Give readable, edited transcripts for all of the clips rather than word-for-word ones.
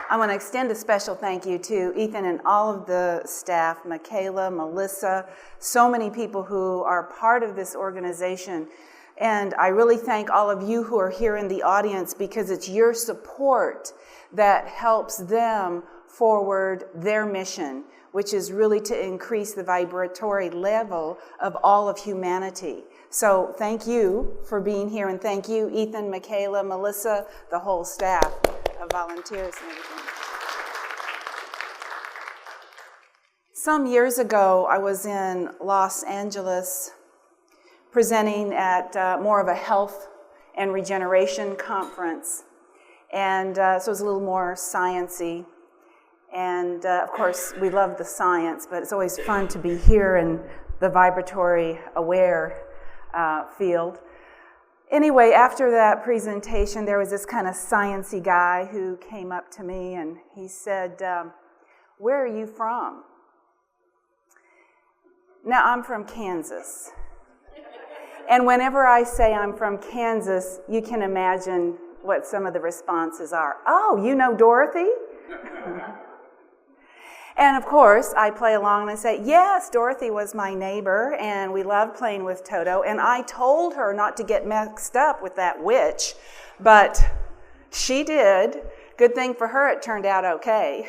I want to extend a special thank you to Ethan and all of the staff, Michaela, Melissa, so many people who are part of this organization. And I really thank all of you who are here in the audience, because it's your support that helps them forward their mission, which is really to increase the vibratory level of all of humanity. So thank you for being here, and thank you, Ethan, Michaela, Melissa, the whole staff of volunteers and everything. Some years ago, I was in Los Angeles presenting at more of a health and regeneration conference. And so it was a little more science-y. And of course, we love the science, but it's always fun to be here in the vibratory aware field. Anyway, after that presentation, there was this kind of science-y guy who came up to me and he said, "Where are you from?" Now, I'm from Kansas. And whenever I say I'm from Kansas, you can imagine what some of the responses are. "Oh, you know Dorothy?" And of course, I play along and I say, "Yes, Dorothy was my neighbor, and we loved playing with Toto, and I told her not to get mixed up with that witch, but she did. Good thing for her, it turned out okay."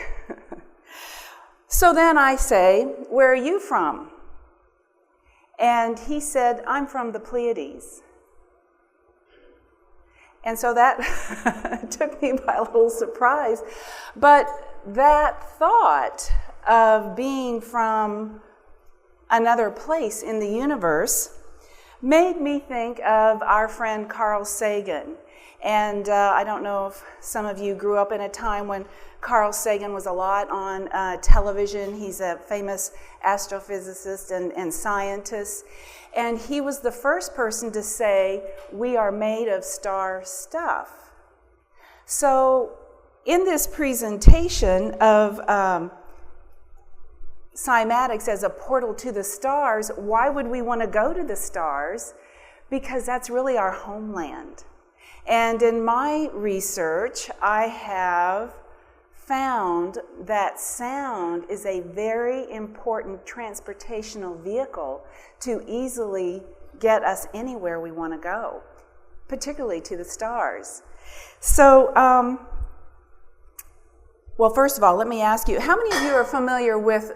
So then I say, "Where are you from?" And he said, "I'm from the Pleiades." And so that took me by a little surprise. But that thought of being from another place in the universe made me think of our friend Carl Sagan. And I don't know if some of you grew up in a time when Carl Sagan was a lot on television. He's a famous astrophysicist and scientist. And he was the first person to say, "We are made of star stuff." So in this presentation of Cymatics as a portal to the stars, why would we want to go to the stars? Because that's really our homeland. And in my research, I have found that sound is a very important transportational vehicle to easily get us anywhere we want to go, particularly to the stars. So, well, first of all, let me ask you, how many of you are familiar with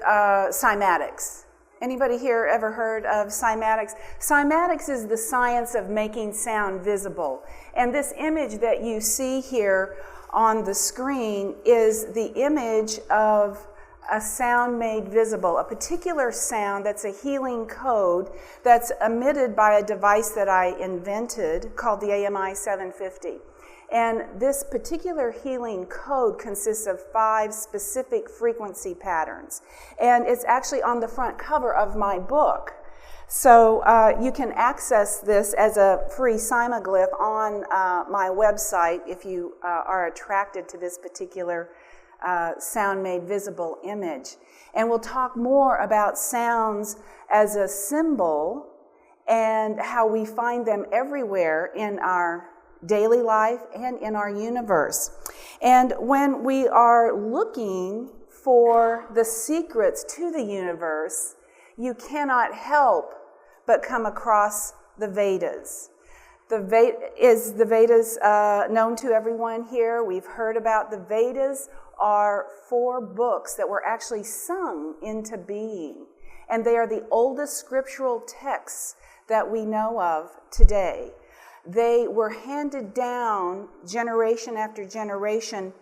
cymatics? Anybody here ever heard of cymatics? Cymatics is the science of making sound visible. And this image that you see here on the screen is the image of a sound made visible, a particular sound that's a healing code that's emitted by a device that I invented called the AMI-750. And this particular healing code consists of 5 specific frequency patterns. And it's actually on the front cover of my book. So you can access this as a free cymaglyph on my website if you are attracted to this particular sound made visible image. And we'll talk more about sounds as a symbol and how we find them everywhere in our daily life and in our universe. And when we are looking for the secrets to the universe, you cannot help but come across the Vedas. Is the Vedas known to everyone here? We've heard about the Vedas are 4 books that were actually sung into being. And they are the oldest scriptural texts that we know of today. They were handed down generation after generation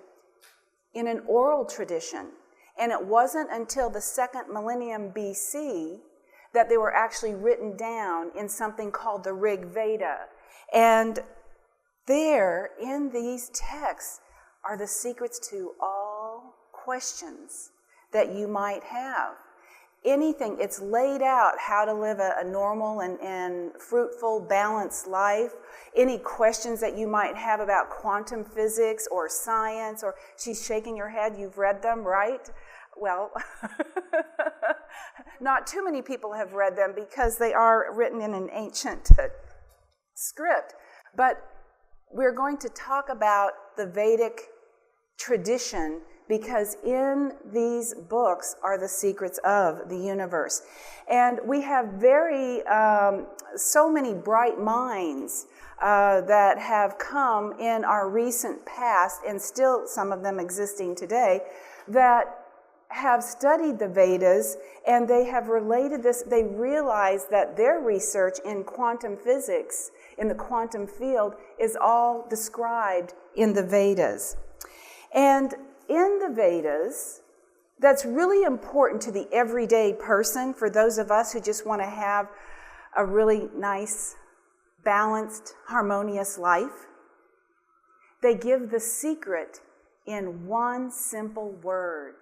in an oral tradition. And it wasn't until the 2nd millennium BC that they were actually written down in something called the Rig Veda. And there, in these texts, are the secrets to all questions that you might have. Anything, it's laid out how to live a normal and fruitful, balanced life. Any questions that you might have about quantum physics or science, or she's shaking her head, you've read them, right? Well, not too many people have read them because they are written in an ancient script. But we're going to talk about the Vedic tradition, because in these books are the secrets of the universe. And we have so many bright minds that have come in our recent past, and still some of them existing today, that have studied the Vedas, and they have related this. They realize that their research in quantum physics, in the quantum field, is all described in the Vedas. And in the Vedas, that's really important to the everyday person, for those of us who just want to have a really nice, balanced, harmonious life. They give the secret in one simple word.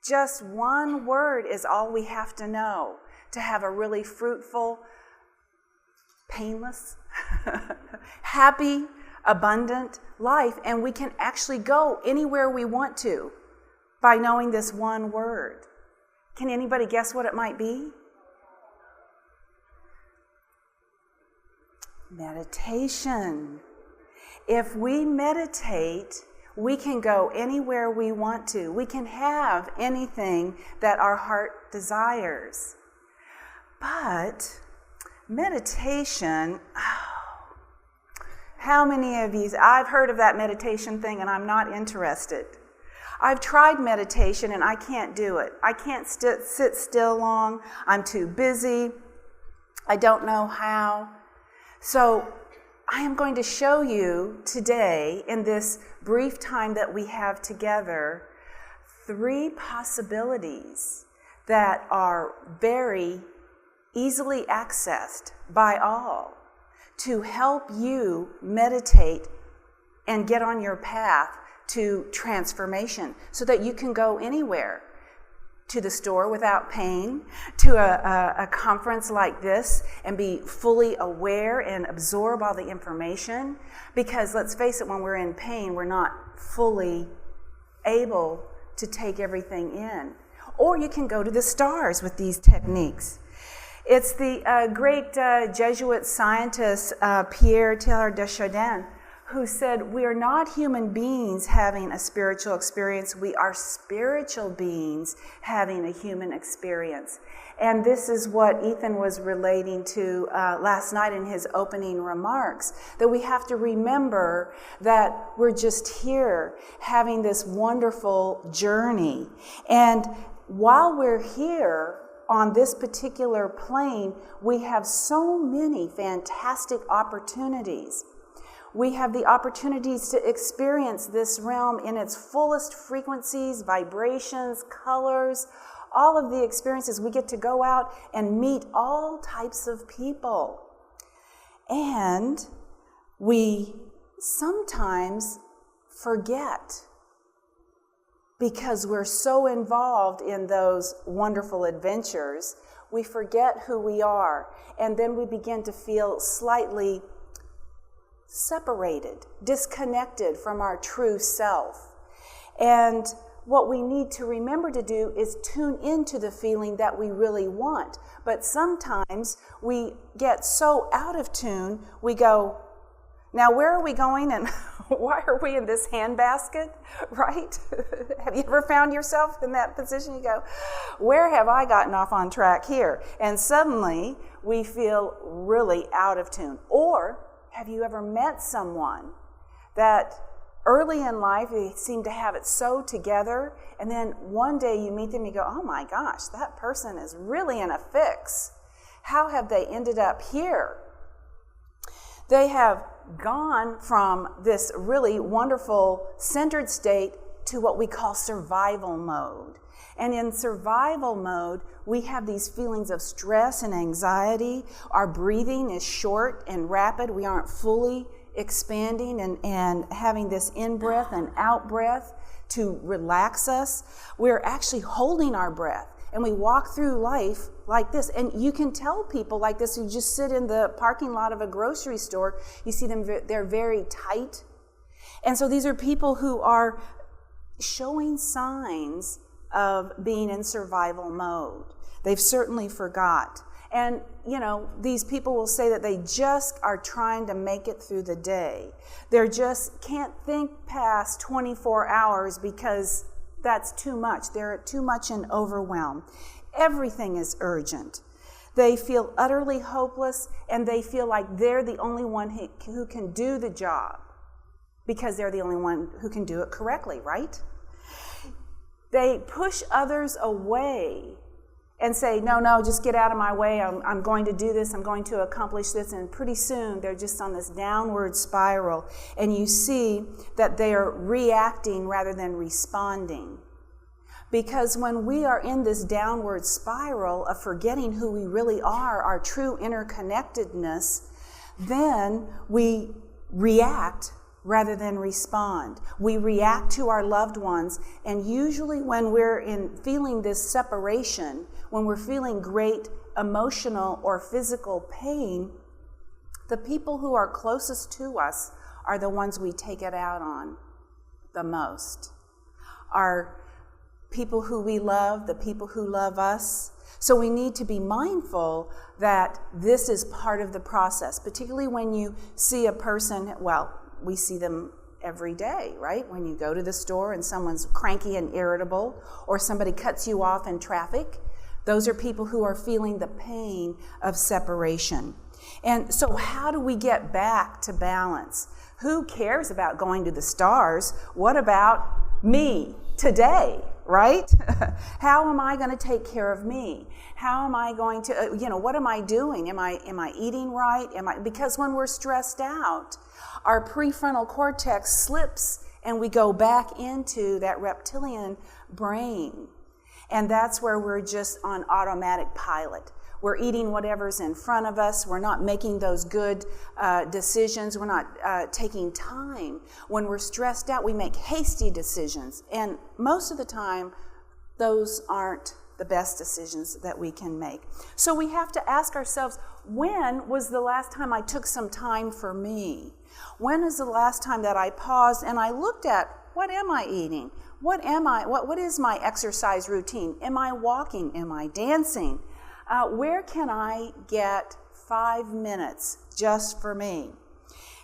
Just one word is all we have to know to have a really fruitful, painless, happy, abundant life. And we can actually go anywhere we want to by knowing this one word. Can anybody guess what it might be? Meditation. If we meditate, we can go anywhere we want to. We can have anything that our heart desires. But meditation, how many of you, I've heard of that meditation thing and I'm not interested. I've tried meditation and I can't do it. I can't sit still long. I'm too busy. I don't know how. So I am going to show you today, in this brief time that we have together, 3 possibilities that are very easily accessed by all to help you meditate and get on your path to transformation, so that you can go anywhere, to the store without pain, to a conference like this and be fully aware and absorb all the information. Because let's face it, when we're in pain, we're not fully able to take everything in. Or you can go to the stars with these techniques. It's the great Jesuit scientist Pierre Teilhard de Chardin who said, we are not human beings having a spiritual experience, we are spiritual beings having a human experience. And this is what Ethan was relating to last night in his opening remarks, that we have to remember that we're just here having this wonderful journey. And while we're here on this particular plane, we have so many fantastic opportunities. We have the opportunities to experience this realm in its fullest frequencies, vibrations, colors, all of the experiences. We get to go out and meet all types of people. And we sometimes forget, because we're so involved in those wonderful adventures, we forget who we are. And then we begin to feel slightly separated, disconnected from our true self. And what we need to remember to do is tune into the feeling that we really want. But sometimes we get so out of tune, we go, now where are we going and why are we in this handbasket, right? Have you ever found yourself in that position? You go, where have I gotten off on track here? And suddenly we feel really out of tune. Or have you ever met someone that early in life they seem to have it so together, and then one day you meet them and you go, oh my gosh, that person is really in a fix. How have they ended up here? They have gone from this really wonderful centered state to what we call survival mode. And in survival mode, we have these feelings of stress and anxiety. Our breathing is short and rapid. We aren't fully expanding and having this in-breath and out-breath to relax us. We're actually holding our breath. And we walk through life like this. And you can tell people like this who just sit in the parking lot of a grocery store. You see them, they're very tight. And so these are people who are showing signs of being in survival mode. They've certainly forgot. And, these people will say that they just are trying to make it through the day. They just can't think past 24 hours because that's too much. They're too much in overwhelm. Everything is urgent. They feel utterly hopeless, and they feel like they're the only one who can do the job because they're the only one who can do it correctly, right? They push others away and say, no, just get out of my way. I'm going to do this. I'm going to accomplish this. And pretty soon they're just on this downward spiral. And you see that they are reacting rather than responding. Because when we are in this downward spiral of forgetting who we really are, our true interconnectedness, then we react rather than respond. We react to our loved ones, and usually when we're feeling this separation, when we're feeling great emotional or physical pain, the people who are closest to us are the ones we take it out on the most. Our people who we love, the people who love us. So we need to be mindful that this is part of the process, particularly when you see a person, we see them every day, right? When you go to the store and someone's cranky and irritable, or somebody cuts you off in traffic, those are people who are feeling the pain of separation. And so how do we get back to balance? Who cares about going to the stars? What about me today, right? How am I going to take care of me? How am I going to, what am I doing? Am I eating right? Because when we're stressed out, our prefrontal cortex slips and we go back into that reptilian brain. And that's where we're just on automatic pilot. We're eating whatever's in front of us. We're not making those good decisions. We're not taking time. When we're stressed out, we make hasty decisions. And most of the time, those aren't the best decisions that we can make. So we have to ask ourselves, when was the last time I took some time for me? When is the last time that I paused and I looked at, what am I eating? What is my exercise routine? Am I walking? Am I dancing? Where can I get 5 minutes just for me?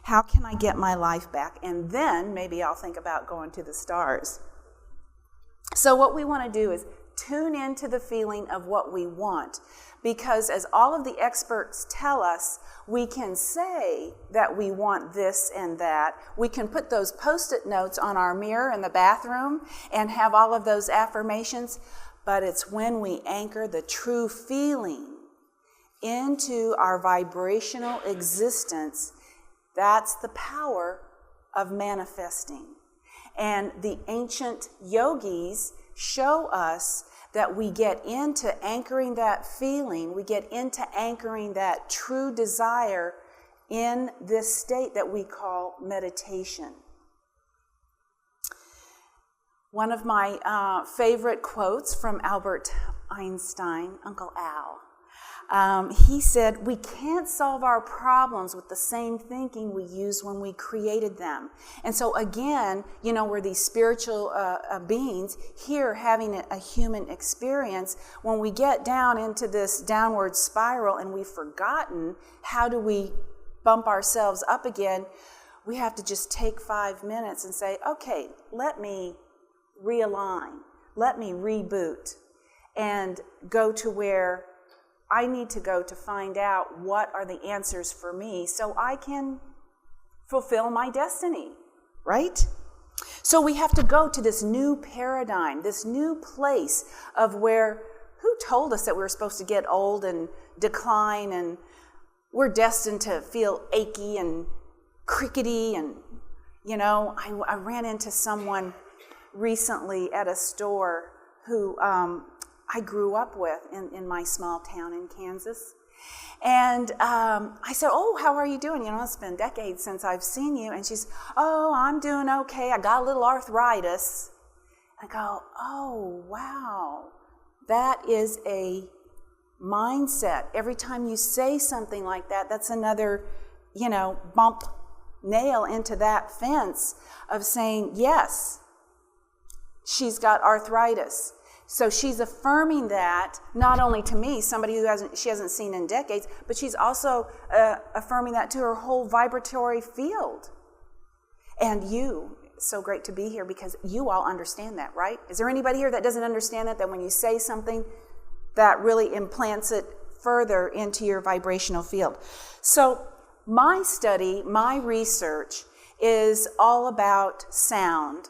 How can I get my life back? And then maybe I'll think about going to the stars. So what we want to do is tune into the feeling of what we want, because as all of the experts tell us, we can say that we want this and that. We can put those Post-it notes on our mirror in the bathroom and have all of those affirmations, but it's when we anchor the true feeling into our vibrational existence, that's the power of manifesting. And the ancient yogis show us that we get into anchoring that feeling, we get into anchoring that true desire in this state that we call meditation. One of my favorite quotes from Albert Einstein, Uncle Al, he said, "We can't solve our problems with the same thinking we used when we created them." And so again, we're these spiritual beings here having a human experience. When we get down into this downward spiral and we've forgotten how do we bump ourselves up again, we have to just take 5 minutes and say, okay, let me realign, let me reboot, and go to where I need to go to find out what are the answers for me so I can fulfill my destiny, right? So we have to go to this new paradigm, this new place of where, who told us that we were supposed to get old and decline and we're destined to feel achy and crickety and, I ran into someone recently at a store who I grew up with in my small town in Kansas. And I said, "Oh, how are you doing? It's been decades since I've seen you." And she's, "Oh, I'm doing okay. I got a little arthritis." I go, "Oh, wow. That is a mindset. Every time you say something like that, that's another, bump, nail into that fence of saying, yes, she's got arthritis. So she's affirming that not only to me, somebody who she hasn't seen in decades, but she's also affirming that to her whole vibratory field. And you, so great to be here because you all understand that, right? Is there anybody here that doesn't understand that when you say something, that really implants it further into your vibrational field? So my study, my research is all about sound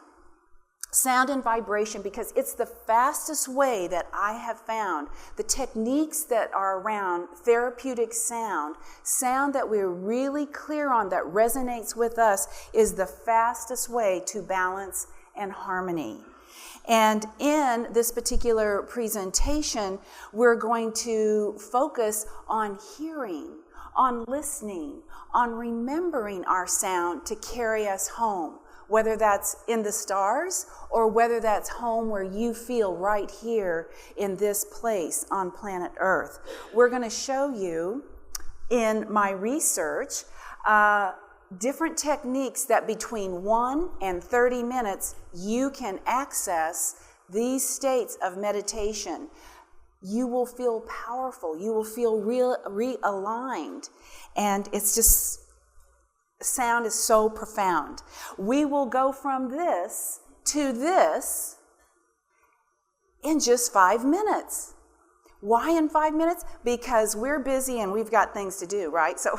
and vibration, because it's the fastest way that I have found. The techniques that are around therapeutic sound that we're really clear on, that resonates with us, is the fastest way to balance and harmony. And in this particular presentation, we're going to focus on hearing, on listening, on remembering our sound to carry us home, whether that's in the stars or whether that's home where you feel right here in this place on planet Earth. We're going to show you in my research different techniques that between 1 and 30 minutes you can access these states of meditation. You will feel powerful. You will feel realigned. And it's just, sound is so profound. We will go from this to this in just 5 minutes. Why in 5 minutes? Because we're busy and we've got things to do, right? So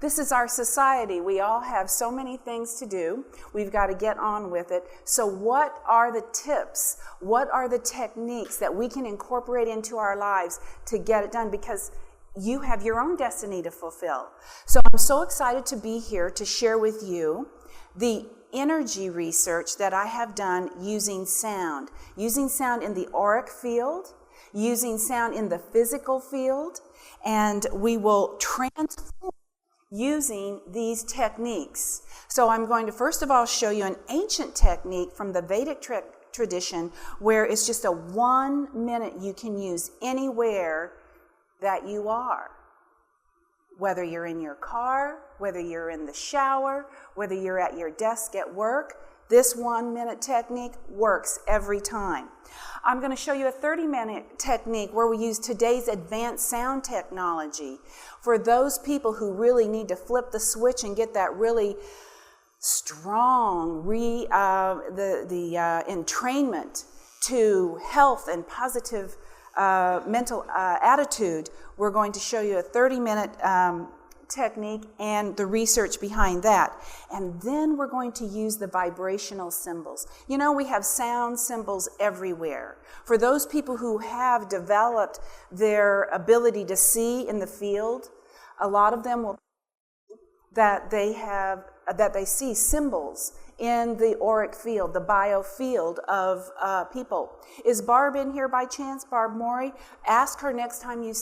this is our society. We all have so many things to do. We've got to get on with it. So what are the tips? What are the techniques that we can incorporate into our lives to get it done? Because you have your own destiny to fulfill. So I'm so excited to be here to share with you the energy research that I have done using sound in the auric field, using sound in the physical field, and we will transform using these techniques. So I'm going to first of all show you an ancient technique from the Vedic tradition where it's just a 1 minute you can use anywhere that you are. Whether you're in your car, whether you're in the shower, whether you're at your desk at work, this 1 minute technique works every time. I'm going to show you a 30-minute technique where we use today's advanced sound technology for those people who really need to flip the switch and get that really strong entrainment to health and positive mental attitude. We're going to show you a 30-minute technique and the research behind that. And then we're going to use the vibrational symbols. You know, we have sound symbols everywhere. For those people who have developed their ability to see in the field, a lot of them will that they see symbols in the auric field, the biofield of people. Is Barb in here by chance? Barb Morey? Ask her next time you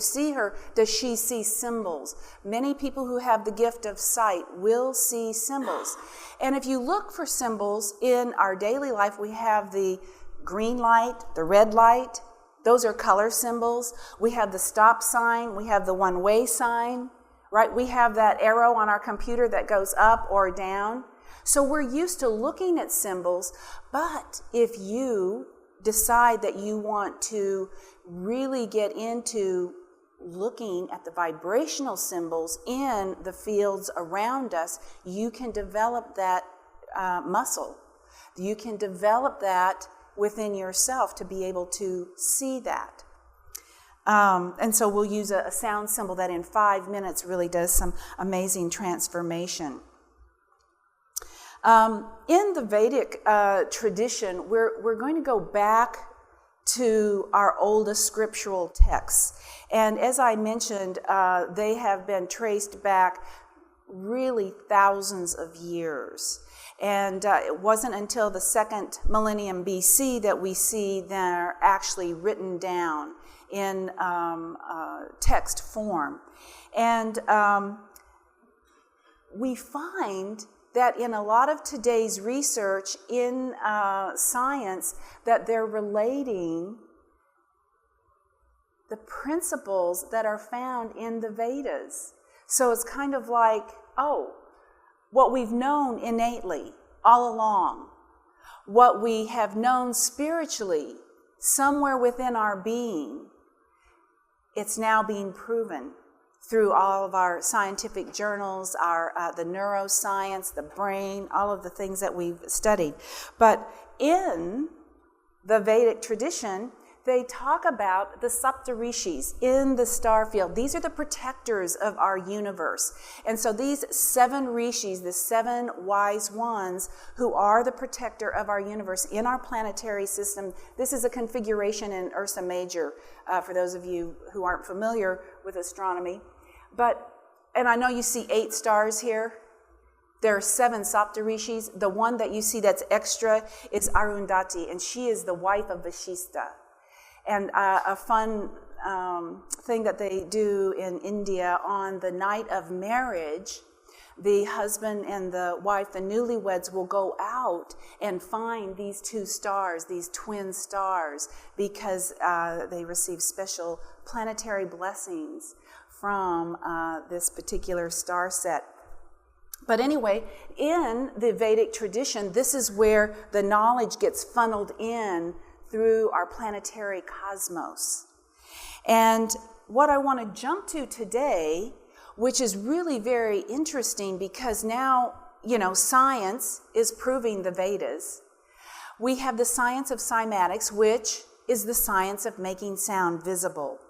see her, does she see symbols? Many people who have the gift of sight will see symbols. And if you look for symbols in our daily life, we have the green light, the red light. Those are color symbols. We have the stop sign. We have the one-way sign. Right? We have that arrow on our computer that goes up or down. So we're used to looking at symbols, but if you decide that you want to really get into looking at the vibrational symbols in the fields around us, you can develop that muscle. You can develop that within yourself to be able to see that. And so we'll use a sound symbol that in 5 minutes really does some amazing transformation. In the Vedic tradition, we're going to go back to our oldest scriptural texts. And as I mentioned, they have been traced back really thousands of years. And it wasn't until the 2nd millennium BC that we see they're actually written down in text form. And we find that in a lot of today's research in science, that they're relating the principles that are found in the Vedas. So it's kind of like, what we've known innately all along. what we have known spiritually, somewhere within our being, it's now being proven through all of our scientific journals, the neuroscience, the brain, all of the things that we've studied. But in the Vedic tradition, they talk about the Saptarishis in the star field. These are the protectors of our universe. And so these 7 rishis, the 7 wise ones who are the protector of our universe in our planetary system, this is a configuration in Ursa Major, for those of you who aren't familiar with astronomy. And I know you see 8 stars here. There are 7 Saptarishis. The one that you see that's extra is Arundhati, and she is the wife of Vashishta. And a fun thing that they do in India on the night of marriage, the husband and the wife, the newlyweds, will go out and find these 2 stars, these twin stars, because they receive special planetary blessings from this particular star set. But anyway, in the Vedic tradition, this is where the knowledge gets funneled in through our planetary cosmos. And what I want to jump to today, which is really very interesting because now, science is proving the Vedas. We have the science of cymatics, which is the science of making sound visible.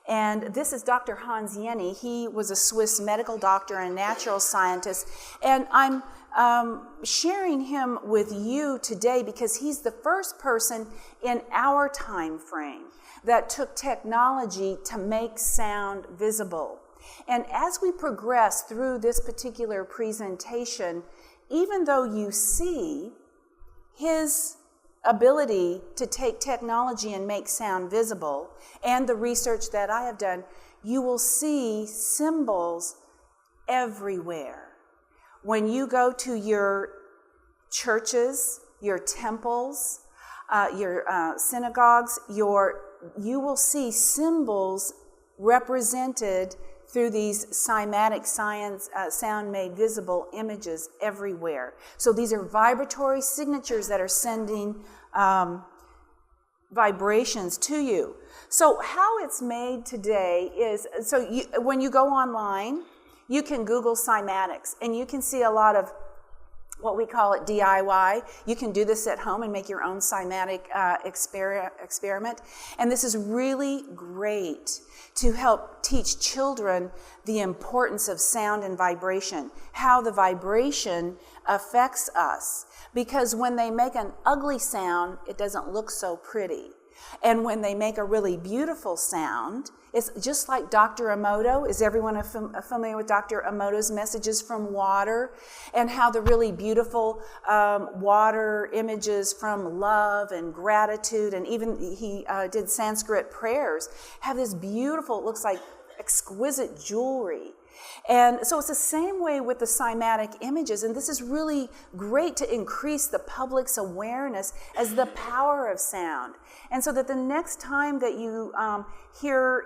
And this is Dr. Hans Jenny. He was a Swiss medical doctor and natural scientist. And I'm sharing him with you today because he's the first person in our time frame that took technology to make sound visible. And as we progress through this particular presentation, even though you see his ability to take technology and make sound visible, and the research that I have done, you will see symbols everywhere. When you go to your churches, your temples, your synagogues, you will see symbols represented through these cymatic sound made visible images everywhere. So these are vibratory signatures that are sending vibrations to you. So how it's made today is, when you go online, you can Google cymatics, and you can see a lot of what we call it DIY. You can do this at home and make your own cymatic experiment. And this is really great to help teach children the importance of sound and vibration, how the vibration affects us. Because when they make an ugly sound, it doesn't look so pretty. And when they make a really beautiful sound, it's just like Dr. Emoto. Is everyone familiar with Dr. Emoto's messages from water, and how the really beautiful water images from love and gratitude, and even he did Sanskrit prayers, have this beautiful, it looks like exquisite jewelry. And so it's the same way with the cymatic images, and this is really great to increase the public's awareness as the power of sound. And so that the next time that you hear,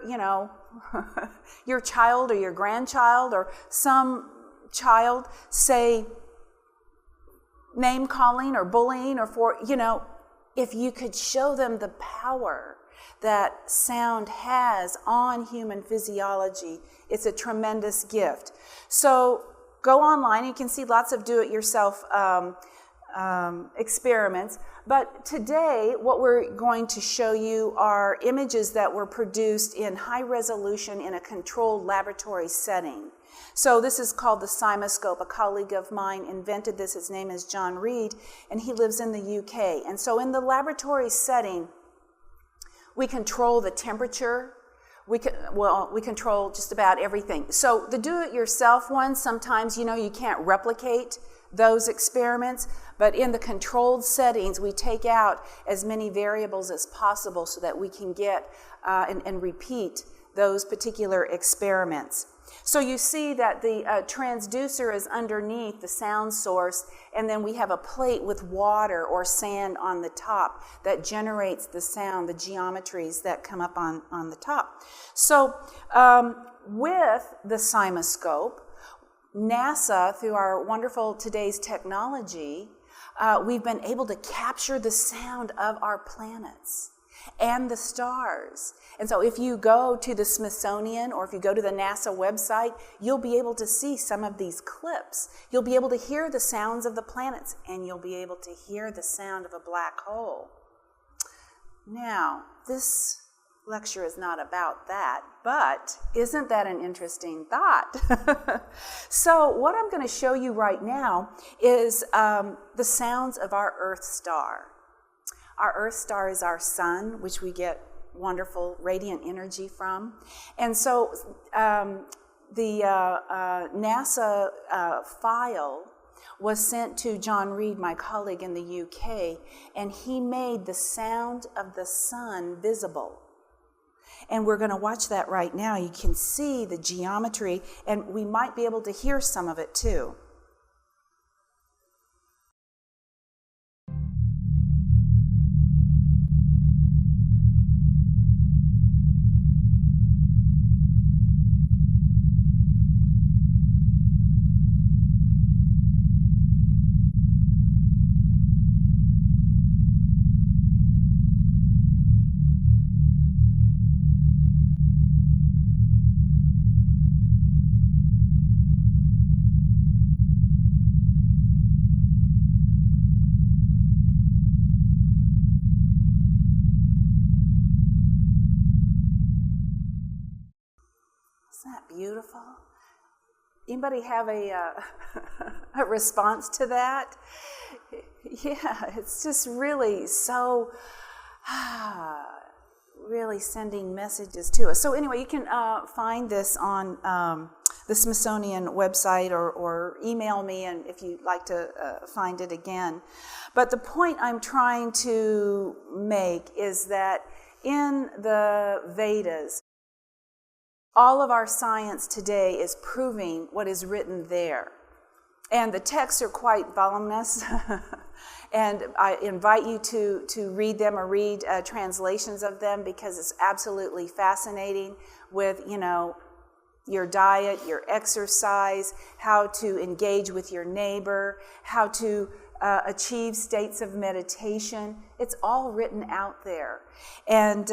your child or your grandchild or some child say name calling or bullying or if you could show them the power that sound has on human physiology, it's a tremendous gift. So go online, you can see lots of do-it-yourself experiments. But today, what we're going to show you are images that were produced in high resolution in a controlled laboratory setting. So this is called the CymaScope. A colleague of mine invented this. His name is John Reed, and he lives in the UK. And so in the laboratory setting, we control the temperature. We control just about everything. So the do-it-yourself ones, sometimes, you can't replicate those experiments, but in the controlled settings, we take out as many variables as possible so that we can get and repeat those particular experiments. So you see that the transducer is underneath the sound source, and then we have a plate with water or sand on the top that generates the sound, the geometries that come up on the top. So with the CymaScope, NASA, through our wonderful today's technology, we've been able to capture the sound of our planets and the stars. And so if you go to the Smithsonian or if you go to the NASA website, you'll be able to see some of these clips. You'll be able to hear the sounds of the planets, and you'll be able to hear the sound of a black hole. Now, this lecture is not about that, but isn't that an interesting thought? So what I'm going to show you right now is the sounds of our Earth star. Our Earth star is our sun, which we get wonderful radiant energy from. And so the NASA file was sent to John Reed, my colleague in the UK, and he made the sound of the sun visible. And we're going to watch that right now. You can see the geometry, and we might be able to hear some of it too. Isn't that beautiful? Anybody have a response to that? Yeah, it's just really so, really sending messages to us. So anyway, you can find this on the Smithsonian website or email me, and if you'd like to find it again. But the point I'm trying to make is that in the Vedas, all of our science today is proving what is written there. And the texts are quite voluminous, and I invite you to read them or read translations of them, because it's absolutely fascinating with, your diet, your exercise, how to engage with your neighbor, how to achieve states of meditation. It's all written out there. And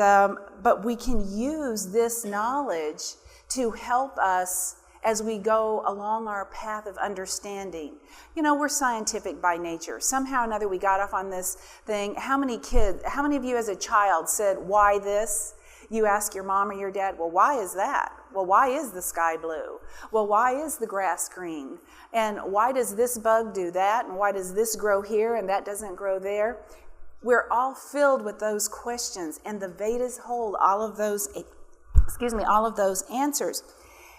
but we can use this knowledge to help us as we go along our path of understanding. We're scientific by nature. Somehow or another we got off on this thing. How many of you as a child said, "Why this?" You ask your mom or your dad, "Well, why is that? Well, why is the sky blue? Well, why is the grass green? And why does this bug do that? And why does this grow here and that doesn't grow there?" We're all filled with those questions, and the Vedas hold all of those answers.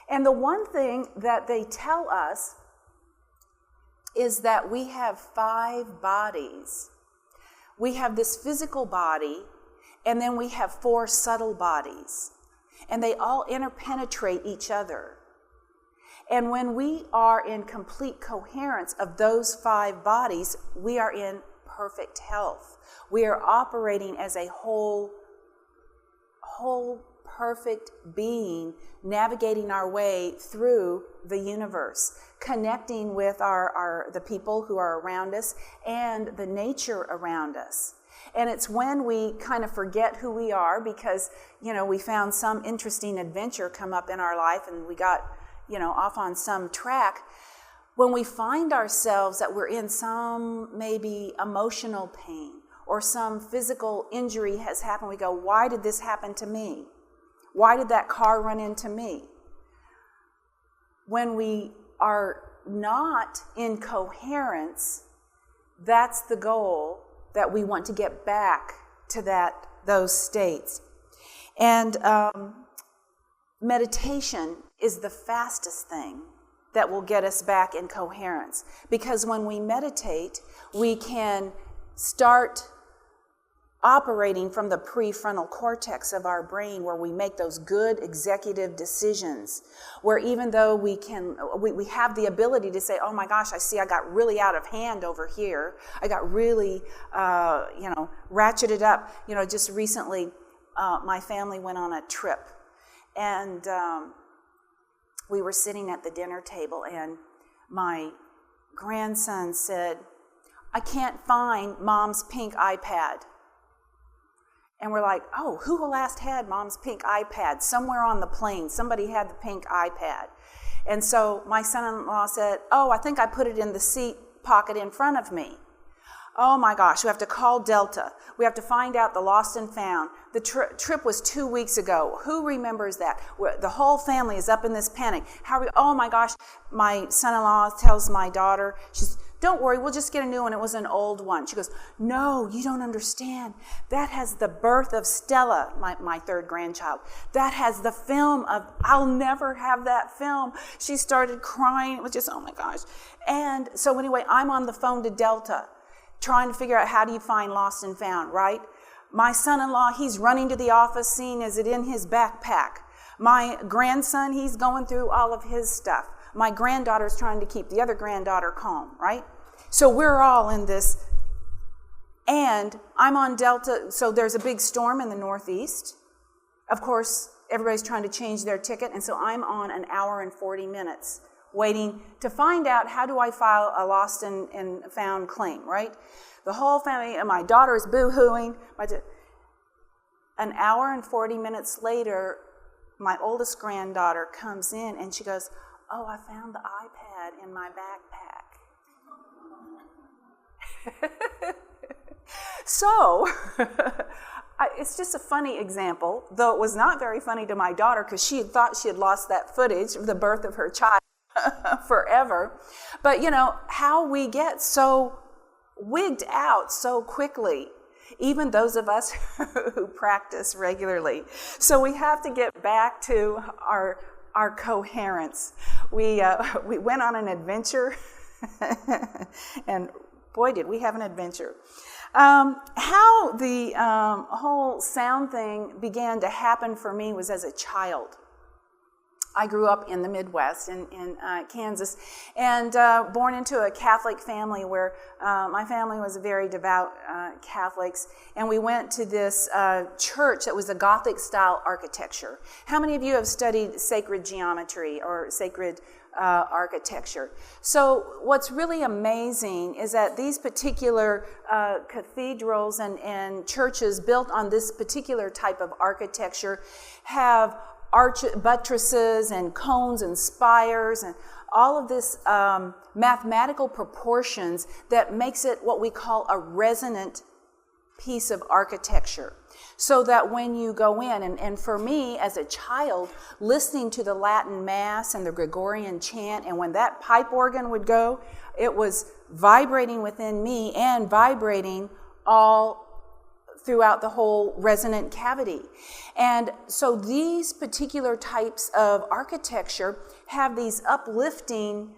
And the one thing that they tell us is that we have 5 bodies. We have this physical body, and then we have 4 subtle bodies. And they all interpenetrate each other. And when we are in complete coherence of those 5 bodies, we are in perfect health. We are operating as a whole perfect being, navigating our way through the universe, connecting with the people who are around us and the nature around us. And it's when we kind of forget who we are because, we found some interesting adventure come up in our life and we got, off on some track. When we find ourselves that we're in some maybe emotional pain or some physical injury has happened, we go, why did this happen to me? Why did that car run into me? When we are not in coherence, that's the goal, that we want to get back to those states. And meditation is the fastest thing that will get us back in coherence. Because when we meditate, we can start operating from the prefrontal cortex of our brain, where we make those good executive decisions, where even though we have the ability to say, oh my gosh, I got really out of hand over here. I got really, ratcheted up. Just recently, my family went on a trip, and we were sitting at the dinner table, and my grandson said, I can't find Mom's pink iPad. And we're like, oh, who last had Mom's pink iPad? Somewhere on the plane, somebody had the pink iPad. And so my son-in-law said, oh, I think I put it in the seat pocket in front of me. Oh my gosh, we have to call Delta. We have to find out the lost and found. The trip was 2 weeks ago. Who remembers that? The whole family is up in this panic. Oh my gosh, my son-in-law tells my daughter, she's, don't worry, we'll just get a new one. It was an old one. She goes, no, you don't understand. That has the birth of Stella, my third grandchild. That has the film of, I'll never have that film. She started crying. It was just, oh my gosh. And so anyway, I'm on the phone to Delta, trying to figure out how do you find lost and found, right? My son-in-law, he's running to the office, seeing is it in his backpack. My grandson, he's going through all of his stuff. My granddaughter's trying to keep the other granddaughter calm, right? So we're all in this. And I'm on Delta, so there's a big storm in the Northeast. Of course, everybody's trying to change their ticket, and so I'm on an hour and 40 minutes waiting to find out how do I file a lost and found claim, right? The whole family, and my daughter is boo-hooing. An hour and 40 minutes later, my oldest granddaughter comes in and she goes, oh, I found the iPad in my backpack. So, it's just a funny example, though it was not very funny to my daughter because she had thought she had lost that footage of the birth of her child forever. But, you know, how we get so wigged out so quickly, even those of us who practice regularly. So we have to get back to our coherence. We went on an adventure, and boy, did we have an adventure. How the whole sound thing began to happen for me was as a child. I grew up in the Midwest, in Kansas, and born into a Catholic family where my family was very devout Catholics, and we went to this church that was a Gothic-style architecture. How many of you have studied sacred geometry or sacred architecture? So what's really amazing is that these particular cathedrals and churches built on this particular type of architecture have buttresses and cones and spires and all of this mathematical proportions that makes it what we call a resonant piece of architecture. So that when you go in, and for me as a child, listening to the Latin Mass and the Gregorian chant, and when that pipe organ would go, it was vibrating within me and vibrating all throughout the whole resonant cavity. And so these particular types of architecture have these uplifting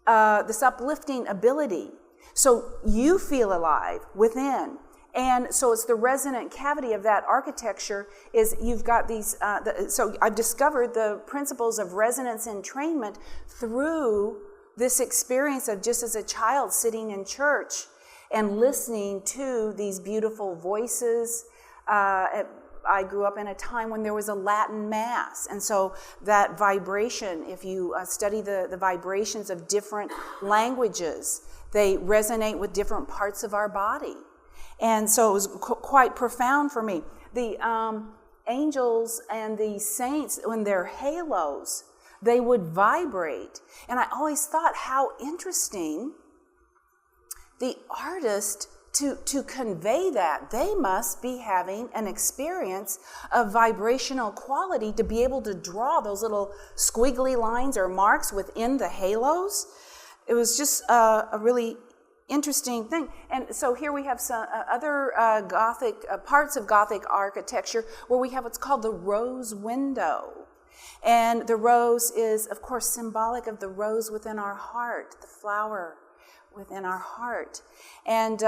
ability. So you feel alive within. And so it's the resonant cavity of that architecture is you've got these, so I've discovered the principles of resonance entrainment through this experience of just as a child sitting in church and listening to these beautiful voices. I grew up in a time when there was a Latin Mass, and so that vibration, if you study the vibrations of different languages, they resonate with different parts of our body. And so it was quite profound for me. The angels and the saints, when they're halos, they would vibrate. And I always thought how interesting the artist, to convey that, they must be having an experience of vibrational quality to be able to draw those little squiggly lines or marks within the halos. It was just a really interesting thing. And so here we have some other Gothic parts of Gothic architecture where we have what's called the rose window. And the rose is, of course, symbolic of the rose within our heart, the flower within our heart. And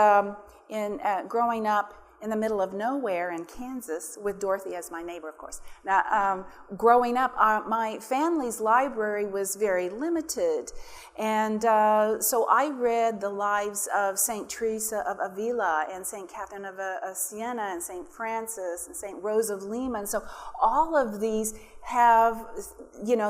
in growing up in the middle of nowhere in Kansas with Dorothy as my neighbor, of course. Now, growing up, my family's library was very limited. And so I read the lives of St. Teresa of Avila and St. Catherine of Siena and St. Francis and St. Rose of Lima. And so all of these have,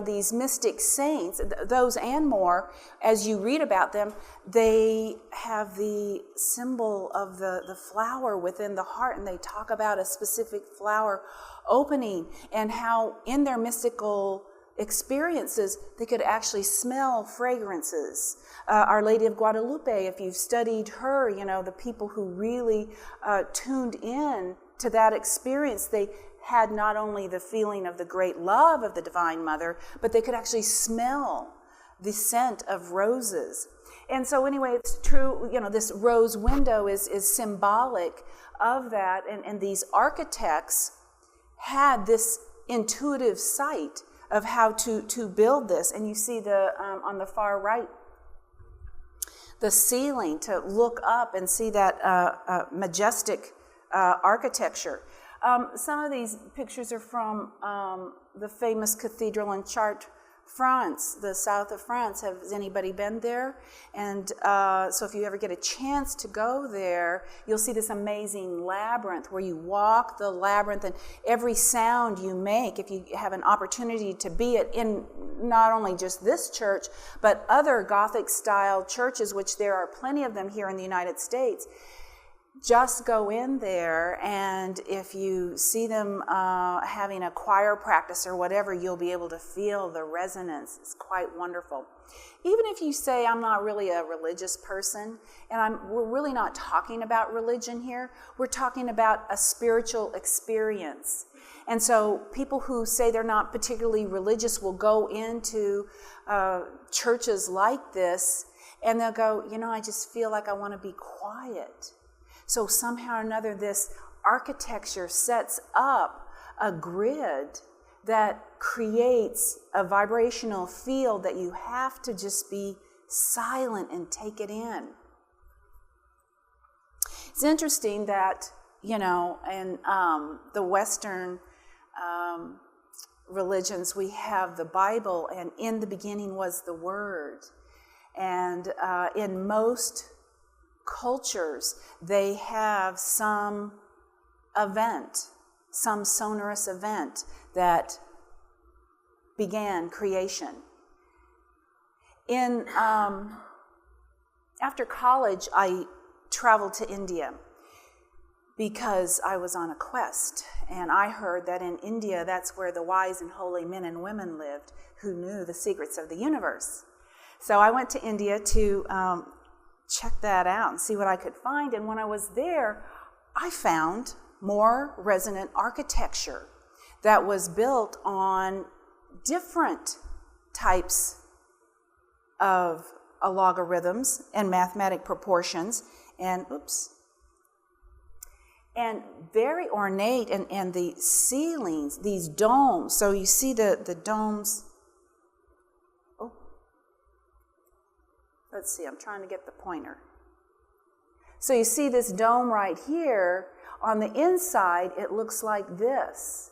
these mystic saints, those and more, as you read about them, they have the symbol of the flower within the heart, and they talk about a specific flower opening and how in their mystical experiences they could actually smell fragrances. Our Lady of Guadalupe, if you've studied her, the people who really tuned in to that experience, they had not only the feeling of the great love of the Divine Mother, but they could actually smell the scent of roses. And so anyway, it's true, this rose window is symbolic of that, and these architects had this intuitive sight of how to build this. And you see on the far right, the ceiling, to look up and see that majestic architecture. Some of these pictures are from the famous cathedral in Chartres, France, the south of France. Has anybody been there? And so if you ever get a chance to go there, you'll see this amazing labyrinth where you walk the labyrinth, and every sound you make, if you have an opportunity to be in not only just this church, but other Gothic-style churches, which there are plenty of them here in the United States, just go in there, and if you see them having a choir practice or whatever, you'll be able to feel the resonance. It's quite wonderful. Even if you say, I'm not really a religious person, and we're really not talking about religion here, we're talking about a spiritual experience. And so people who say they're not particularly religious will go into churches like this, and they'll go, I just feel like I want to be quiet. So somehow or another, this architecture sets up a grid that creates a vibrational field that you have to just be silent and take it in. It's interesting that, in the Western religions, we have the Bible, and in the beginning was the Word. And in most cultures, they have some event, some sonorous event that began creation. After college, I traveled to India because I was on a quest, and I heard that in India, that's where the wise and holy men and women lived who knew the secrets of the universe. So I went to India to check that out and see what I could find. And when I was there, I found more resonant architecture that was built on different types of logarithms and mathematic proportions, and very ornate, and the ceilings, these domes. So you see the domes. Let's see, I'm trying to get the pointer. So you see this dome right here. On the inside, it looks like this.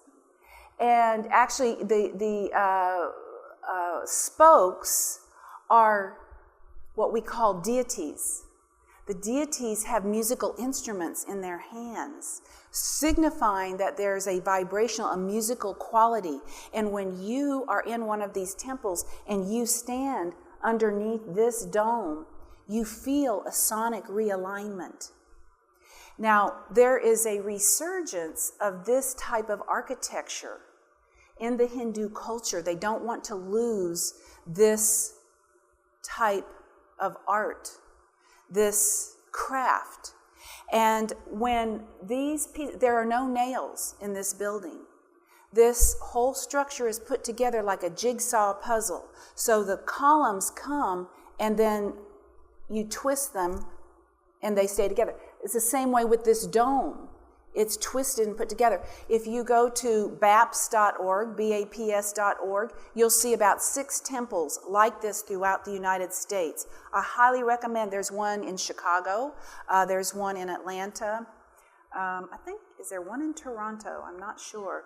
And actually, the spokes are what we call deities. The deities have musical instruments in their hands, signifying that there's a vibrational, a musical quality. And when you are in one of these temples and you stand underneath this dome, you feel a sonic realignment. Now, there is a resurgence of this type of architecture in the Hindu culture. They don't want to lose this type of art, this craft. And when there are no nails in this building. This whole structure is put together like a jigsaw puzzle. So the columns come, and then you twist them, and they stay together. It's the same way with this dome. It's twisted and put together. If you go to BAPS.org, BAPS.org, you'll see about 6 temples like this throughout the United States. I highly recommend. There's one in Chicago. There's one in Atlanta. I think, is there one in Toronto? I'm not sure.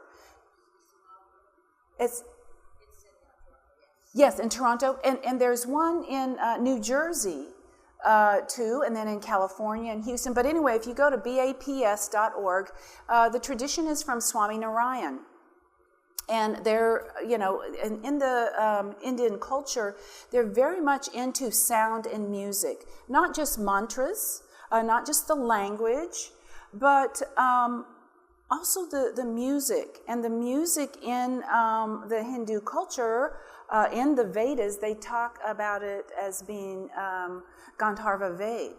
Yes, in Toronto, and there's one in New Jersey, too, and then in California and Houston. But anyway, if you go to baps.org, the tradition is from Swami Narayan. And they're, in the Indian culture, they're very much into sound and music. Not just mantras, not just the language, but also the music. And the music in the Hindu culture, in the Vedas, they talk about it as being Gandharva Ved.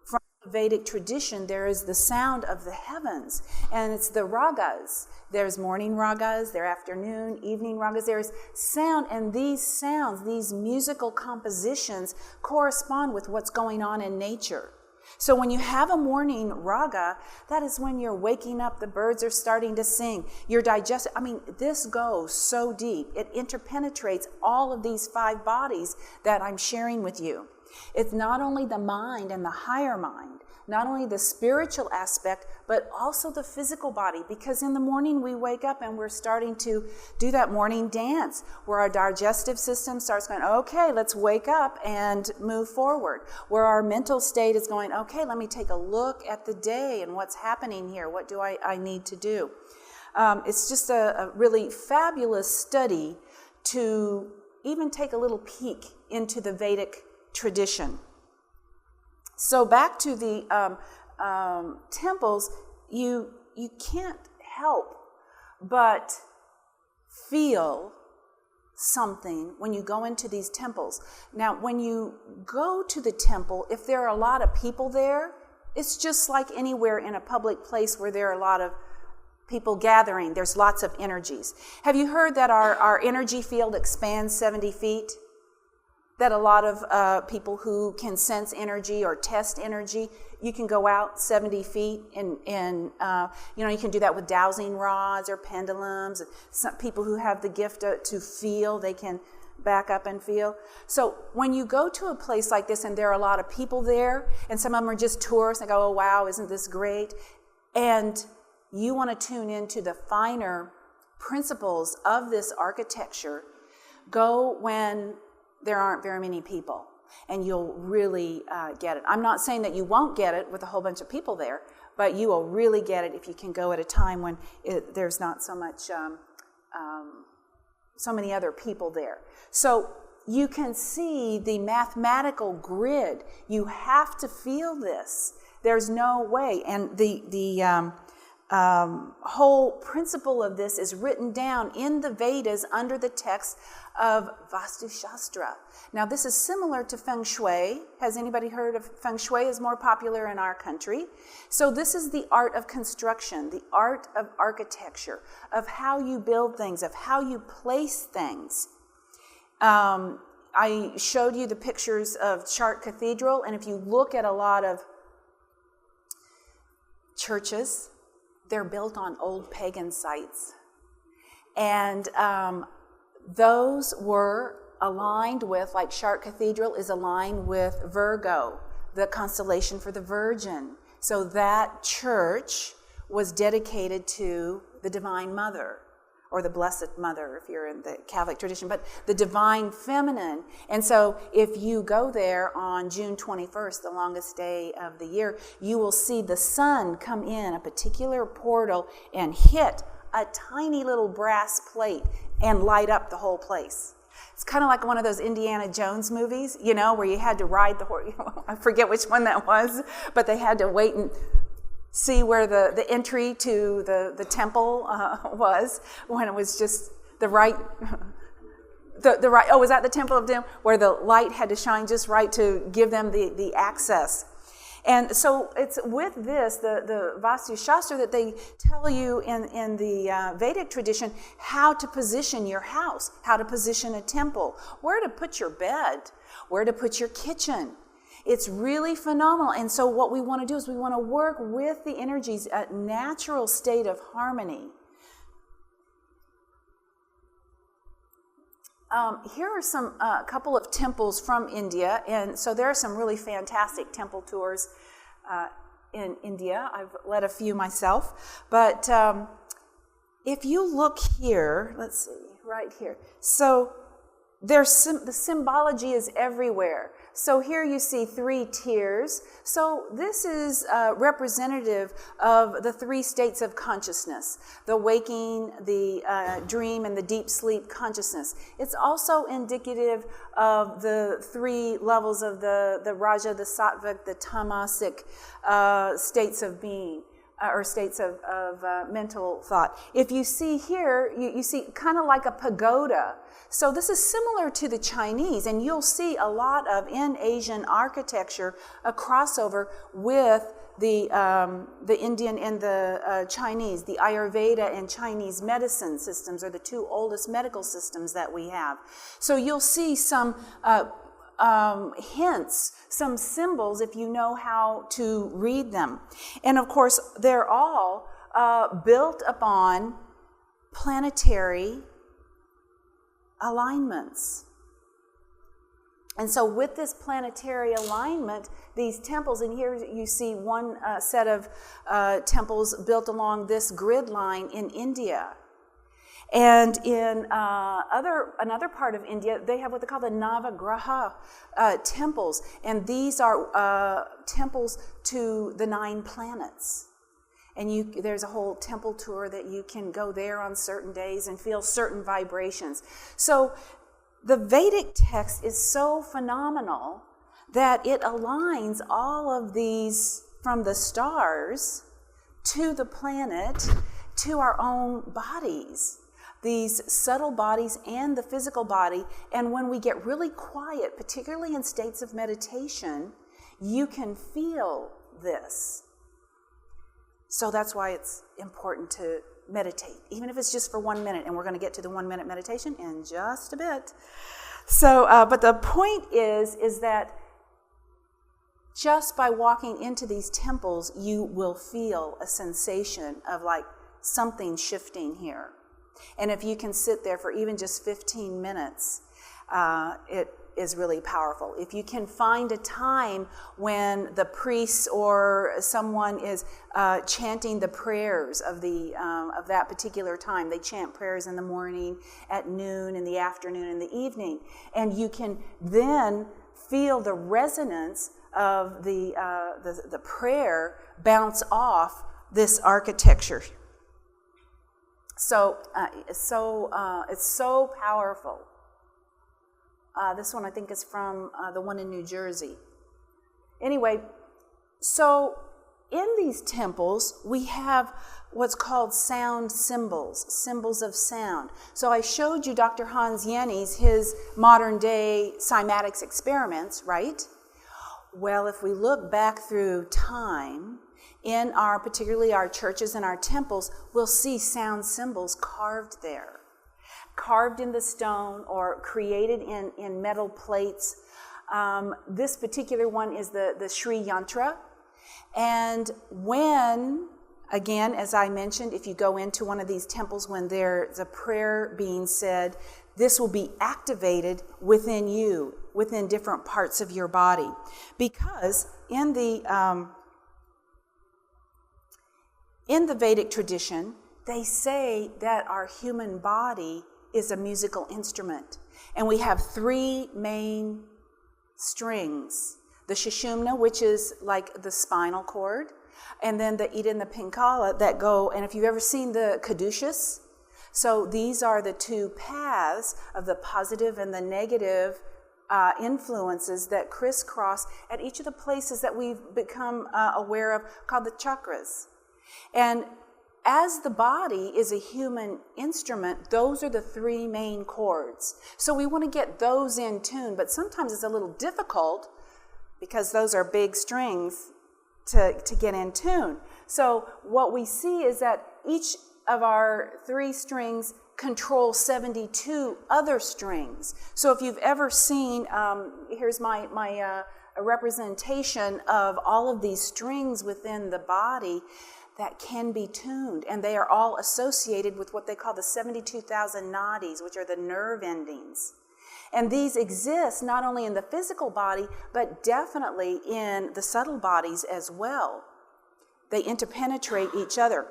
From the Vedic tradition, there is the sound of the heavens, and it's the ragas. There's morning ragas, there are afternoon, evening ragas. There's sound, and these sounds, these musical compositions correspond with what's going on in nature. So when you have a morning raga, that is when you're waking up, the birds are starting to sing, you're digesting. This goes so deep. It interpenetrates all of these 5 bodies that I'm sharing with you. It's not only the mind and the higher mind, not only the spiritual aspect, but also the physical body. Because in the morning we wake up and we're starting to do that morning dance where our digestive system starts going, okay, let's wake up and move forward. Where our mental state is going, okay, let me take a look at the day and what's happening here. What do I need to do? It's just a really fabulous study to even take a little peek into the Vedic tradition. So back to the temples, you can't help but feel something when you go into these temples. Now, when you go to the temple, if there are a lot of people there, it's just like anywhere in a public place where there are a lot of people gathering. There's lots of energies. Have you heard that our energy field expands 70 feet? That a lot of people who can sense energy or test energy, you can go out 70 feet and you can do that with dowsing rods or pendulums. Some people who have the gift to feel, they can back up and feel. So when you go to a place like this and there are a lot of people there, and some of them are just tourists, they go, oh wow, isn't this great? And you want to tune into the finer principles of this architecture, go when there aren't very many people, and you'll really get it. I'm not saying that you won't get it with a whole bunch of people there, but you will really get it if you can go at a time when there's not so much, so many other people there. So you can see the mathematical grid. You have to feel this. There's no way, and the whole principle of this is written down in the Vedas under the text of Vastu Shastra. Now, this is similar to Feng Shui. Has anybody heard of Feng Shui? Is more popular in our country. So this is the art of construction, the art of architecture, of how you build things, of how you place things. I showed you the pictures of Chartres Cathedral, and if you look at a lot of churches, they're built on old pagan sites. And those were aligned with, like Chartres Cathedral is aligned with Virgo, the constellation for the Virgin. So that church was dedicated to the Divine Mother, or the Blessed Mother if you're in the Catholic tradition, but the Divine Feminine. And so if you go there on June 21st, the longest day of the year, you will see the sun come in a particular portal and hit a tiny little brass plate and light up the whole place. It's kind of like one of those Indiana Jones movies, where you had to ride the horse. I forget which one that was, but they had to wait and see where the entry to the temple was, when it was just the right, was that the Temple of Doom? Where the light had to shine just right to give them the access. And so it's with this, the Vastu Shastra, that they tell you in the Vedic tradition how to position your house, how to position a temple, where to put your bed, where to put your kitchen. It's really phenomenal. And so what we want to do is we want to work with the energies, a natural state of harmony. Here are some couple of temples from India, and so there are some really fantastic temple tours in India. I've led a few myself. But if you look here, let's see, right here. So the symbology is everywhere. So here you see 3 tiers. So this is representative of the 3 states of consciousness: the waking, the dream, and the deep sleep consciousness. It's also indicative of the 3 levels of the Raja, the Sattvic, the Tamasic states of being. Or states of mental thought. If you see here, you see kind of like a pagoda. So this is similar to the Chinese, and you'll see a lot of, in Asian architecture, a crossover with the Indian and the Chinese. The Ayurveda and Chinese medicine systems are the 2 oldest medical systems that we have. So you'll see some hints, some symbols, if you know how to read them. And of course, they're all built upon planetary alignments. And so with this planetary alignment, these temples, and here you see one set of temples built along this grid line in India. And in another part of India, they have what they call the Navagraha temples. And these are temples to the 9 planets. And there's a whole temple tour that you can go there on certain days and feel certain vibrations. So the Vedic text is so phenomenal that it aligns all of these, from the stars to the planet to our own bodies. These subtle bodies and the physical body. And when we get really quiet, particularly in states of meditation, you can feel this. So that's why it's important to meditate, even if it's just for 1 minute. And we're going to get to the 1 minute meditation in just a bit. So, but the point is that just by walking into these temples, you will feel a sensation of like something shifting here. And if you can sit there for even just 15 minutes, it is really powerful. If you can find a time when the priest or someone is chanting the prayers of that particular time, they chant prayers in the morning, at noon, in the afternoon, in the evening, and you can then feel the resonance of the prayer bounce off this architecture. So it's so powerful. This one I think is from the one in New Jersey. Anyway, so in these temples we have what's called sound symbols, symbols of sound. So I showed you Dr. Hans Jenny's, his modern day cymatics experiments, right? Well, if we look back through time, in particularly our churches and our temples, we'll see sound symbols carved there. Carved in the stone or created in metal plates. This particular one is the Sri Yantra. And when, again, as I mentioned, if you go into one of these temples when there's a prayer being said, this will be activated within you, within different parts of your body. Because in the Vedic tradition, they say that our human body is a musical instrument. And we have 3 main strings. The Sushumna, which is like the spinal cord, and then the Ida and the Pingala that go, and if you've ever seen the caduceus, so these are the 2 paths of the positive and the negative influences that crisscross at each of the places that we've become aware of, called the chakras. And as the body is a human instrument, those are the 3 main chords. So we want to get those in tune, but sometimes it's a little difficult because those are big strings to get in tune. So what we see is that each of our 3 strings control 72 other strings. So if you've ever seen, here's my representation of all of these strings within the body that can be tuned, and they are all associated with what they call the 72,000 nadis, which are the nerve endings. And these exist not only in the physical body, but definitely in the subtle bodies as well. They interpenetrate each other.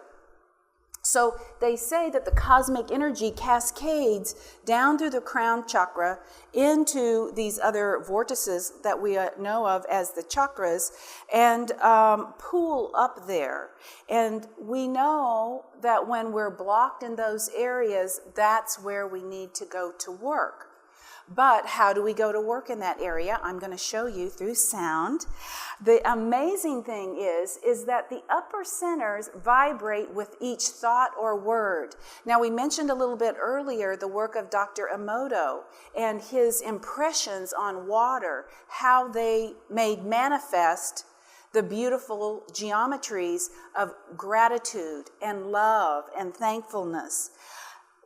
So they say that the cosmic energy cascades down through the crown chakra into these other vortices that we know of as the chakras and pool up there. And we know that when we're blocked in those areas, that's where we need to go to work. But how do we go to work in that area? I'm going to show you through sound. The amazing thing is that the upper centers vibrate with each thought or word. Now, we mentioned a little bit earlier the work of Dr. Emoto and his impressions on water, how they made manifest the beautiful geometries of gratitude and love and thankfulness.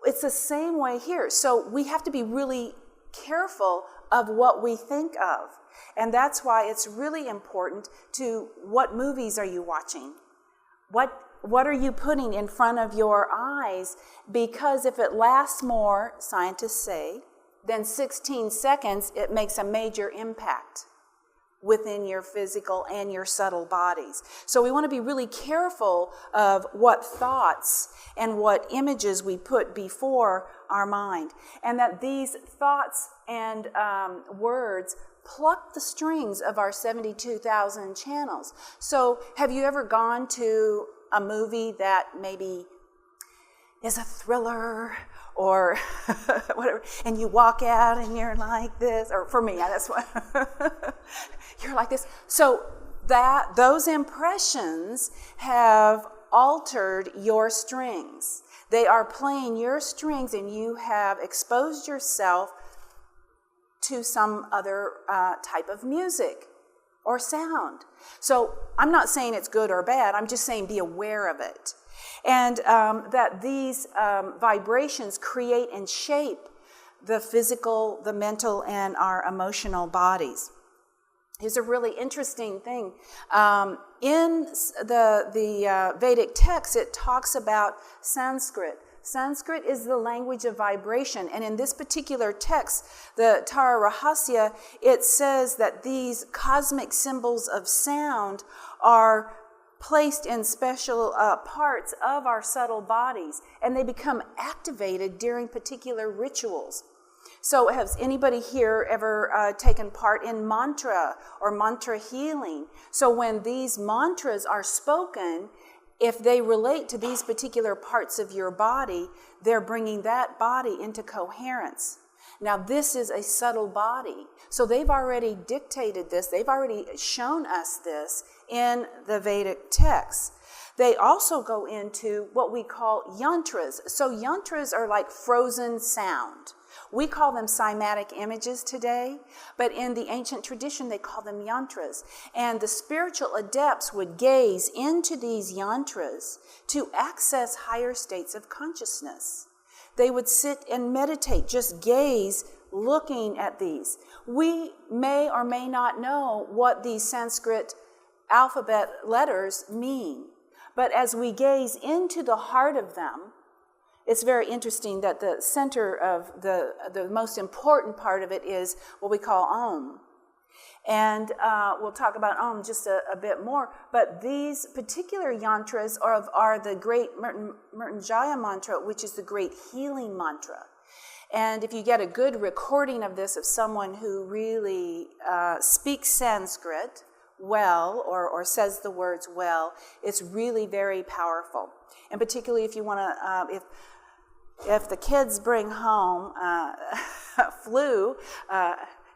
It's the same way here. So we have to be really careful of what we think of. And that's why it's really important to what movies are you watching? What are you putting in front of your eyes? Because if it lasts more, scientists say, than 16 seconds, it makes a major impact within your physical and your subtle bodies. So we want to be really careful of what thoughts and what images we put before our mind. And that these thoughts and words pluck the strings of our 72,000 channels. So have you ever gone to a movie that maybe is a thriller or whatever, and you walk out and you're like this, or for me, that's what, you're like this. So those impressions have altered your strings. They are playing your strings, and you have exposed yourself to some other type of music or sound. So I'm not saying it's good or bad, I'm just saying be aware of it. And that these vibrations create and shape the physical, the mental, and our emotional bodies. Here's a really interesting thing. In the Vedic text, it talks about Sanskrit. Sanskrit is the language of vibration, and in this particular text, the Tara Rahasya, it says that these cosmic symbols of sound are placed in special parts of our subtle bodies, and they become activated during particular rituals. So has anybody here ever taken part in mantra or mantra healing? So when these mantras are spoken, if they relate to these particular parts of your body, they're bringing that body into coherence. Now, this is a subtle body. So they've already dictated this. They've already shown us this in the Vedic texts. They also go into what we call yantras. So yantras are like frozen sound. We call them cymatic images today, but in the ancient tradition, they call them yantras. And the spiritual adepts would gaze into these yantras to access higher states of consciousness. They would sit and meditate, just gaze, looking at these. We may or may not know what these Sanskrit alphabet letters mean, but as we gaze into the heart of them, it's very interesting that the center of the most important part of it is what we call Om. And we'll talk about Om just a bit more. But these particular yantras are the great Mrityunjaya mantra, which is the great healing mantra. And if you get a good recording of this of someone who really speaks Sanskrit well or says the words well, it's really very powerful. And particularly if you want to, if the kids bring home flu,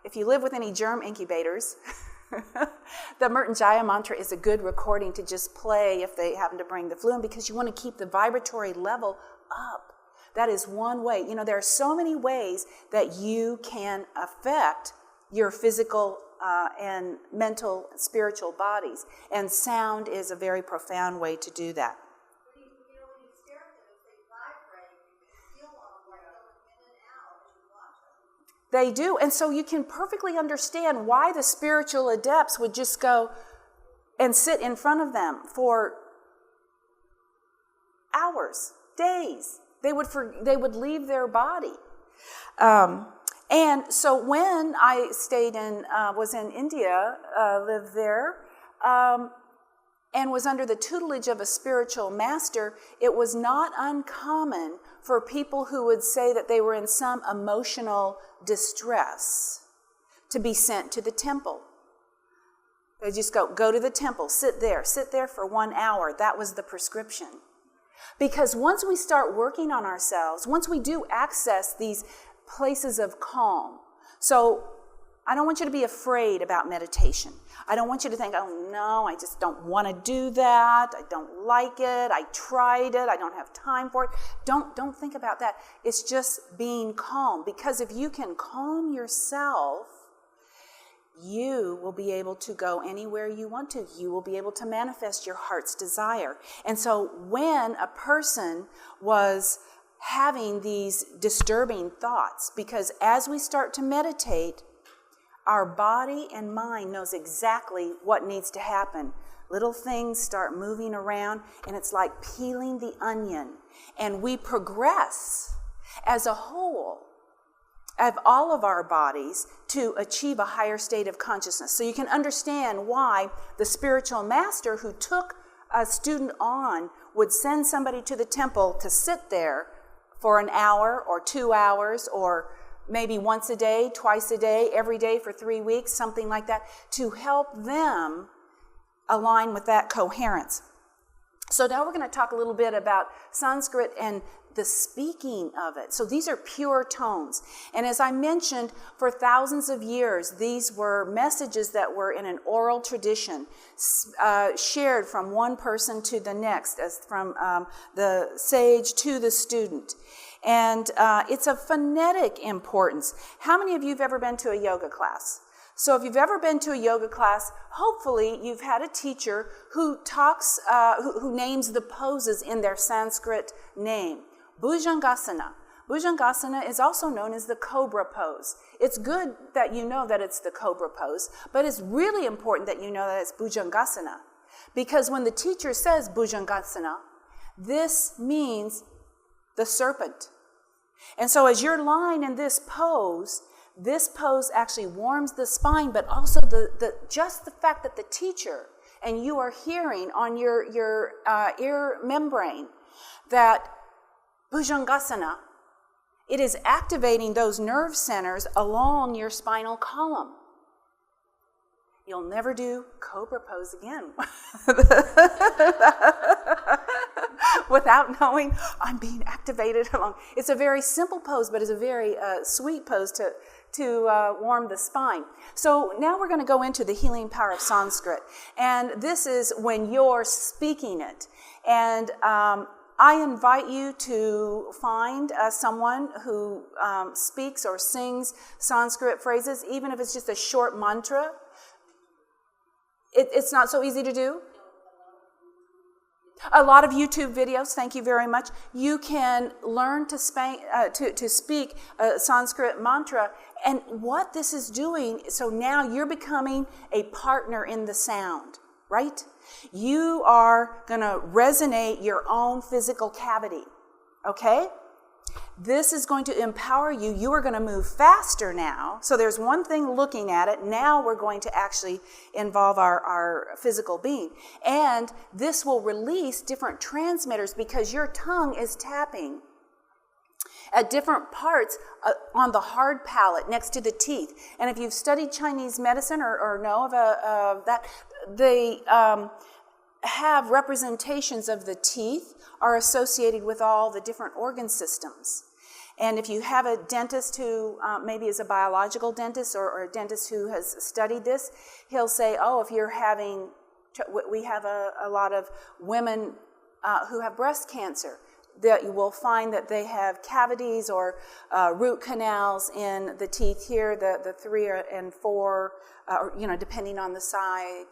if you live with any germ incubators, the Mrityunjaya mantra is a good recording to just play if they happen to bring the flu in, because you want to keep the vibratory level up. That is one way. You know, there are so many ways that you can affect your physical and mental, spiritual bodies, and sound is a very profound way to do that. They do, and so you can perfectly understand why the spiritual adepts would just go and sit in front of them for hours, days. They would leave their body. And so when I was in India, lived there, and was under the tutelage of a spiritual master, it was not uncommon for people who would say that they were in some emotional distress to be sent to the temple. They just go to the temple, sit there for 1 hour. That was the prescription. Because once we start working on ourselves, once we do access these places of calm, so I don't want you to be afraid about meditation. I don't want you to think, oh no, I just don't want to do that. I don't like it. I tried it. I don't have time for it. Don't think about that. It's just being calm. Because if you can calm yourself, you will be able to go anywhere you want to. You will be able to manifest your heart's desire. And so when a person was having these disturbing thoughts, because as we start to meditate, our body and mind knows exactly what needs to happen. Little things start moving around, and it's like peeling the onion. And we progress as a whole of all of our bodies to achieve a higher state of consciousness. So you can understand why the spiritual master who took a student on would send somebody to the temple to sit there for an hour or 2 hours, or maybe once a day, twice a day, every day for 3 weeks, something like that, to help them align with that coherence. So now we're going to talk a little bit about Sanskrit and the speaking of it. So these are pure tones. And as I mentioned, for thousands of years, these were messages that were in an oral tradition, shared from one person to the next, as from the sage to the student. And it's of phonetic importance. How many of you have ever been to a yoga class? So if you've ever been to a yoga class, hopefully you've had a teacher who talks, who names the poses in their Sanskrit name. Bhujangasana. Bhujangasana is also known as the cobra pose. It's good that you know that it's the cobra pose, but it's really important that you know that it's Bhujangasana. Because when the teacher says Bhujangasana, this means the serpent. And so as you're lying in this pose actually warms the spine, but also just the fact that the teacher and you are hearing on your ear membrane that Bhujangasana, it is activating those nerve centers along your spinal column. You'll never do cobra pose again without knowing I'm being activated along. It's a very simple pose, but it's a very sweet pose to warm the spine. So now we're going to go into the healing power of Sanskrit. And this is when you're speaking it. And I invite you to find someone who speaks or sings Sanskrit phrases, even if it's just a short mantra. It's not so easy to do. A lot of YouTube videos, thank you very much. You can learn to speak a Sanskrit mantra. And what this is doing, so now you're becoming a partner in the sound, right? You are going to resonate your own physical cavity, okay? This is going to empower you. You are going to move faster now. So there's one thing looking at it. Now we're going to actually involve our physical being. And this will release different transmitters because your tongue is tapping at different parts on the hard palate next to the teeth. And if you've studied Chinese medicine or know of that, they have representations of the teeth are associated with all the different organ systems. And if you have a dentist who maybe is a biological dentist or a dentist who has studied this, he'll say, oh, if you're having, we have a lot of women who have breast cancer, that you will find that they have cavities or root canals in the teeth here, the 3 and 4, depending on the side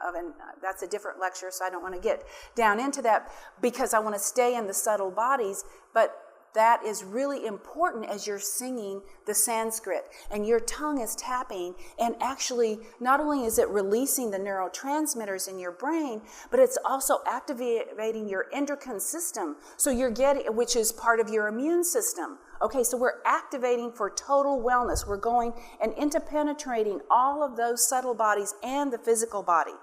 of it. That's a different lecture, so I don't want to get down into that because I want to stay in the subtle bodies, but that is really important as you're singing the Sanskrit and your tongue is tapping, and actually not only is it releasing the neurotransmitters in your brain, but it's also activating your endocrine system, so you're getting, which is part of your immune system. Okay, so we're activating for total wellness. We're going and interpenetrating all of those subtle bodies and the physical body.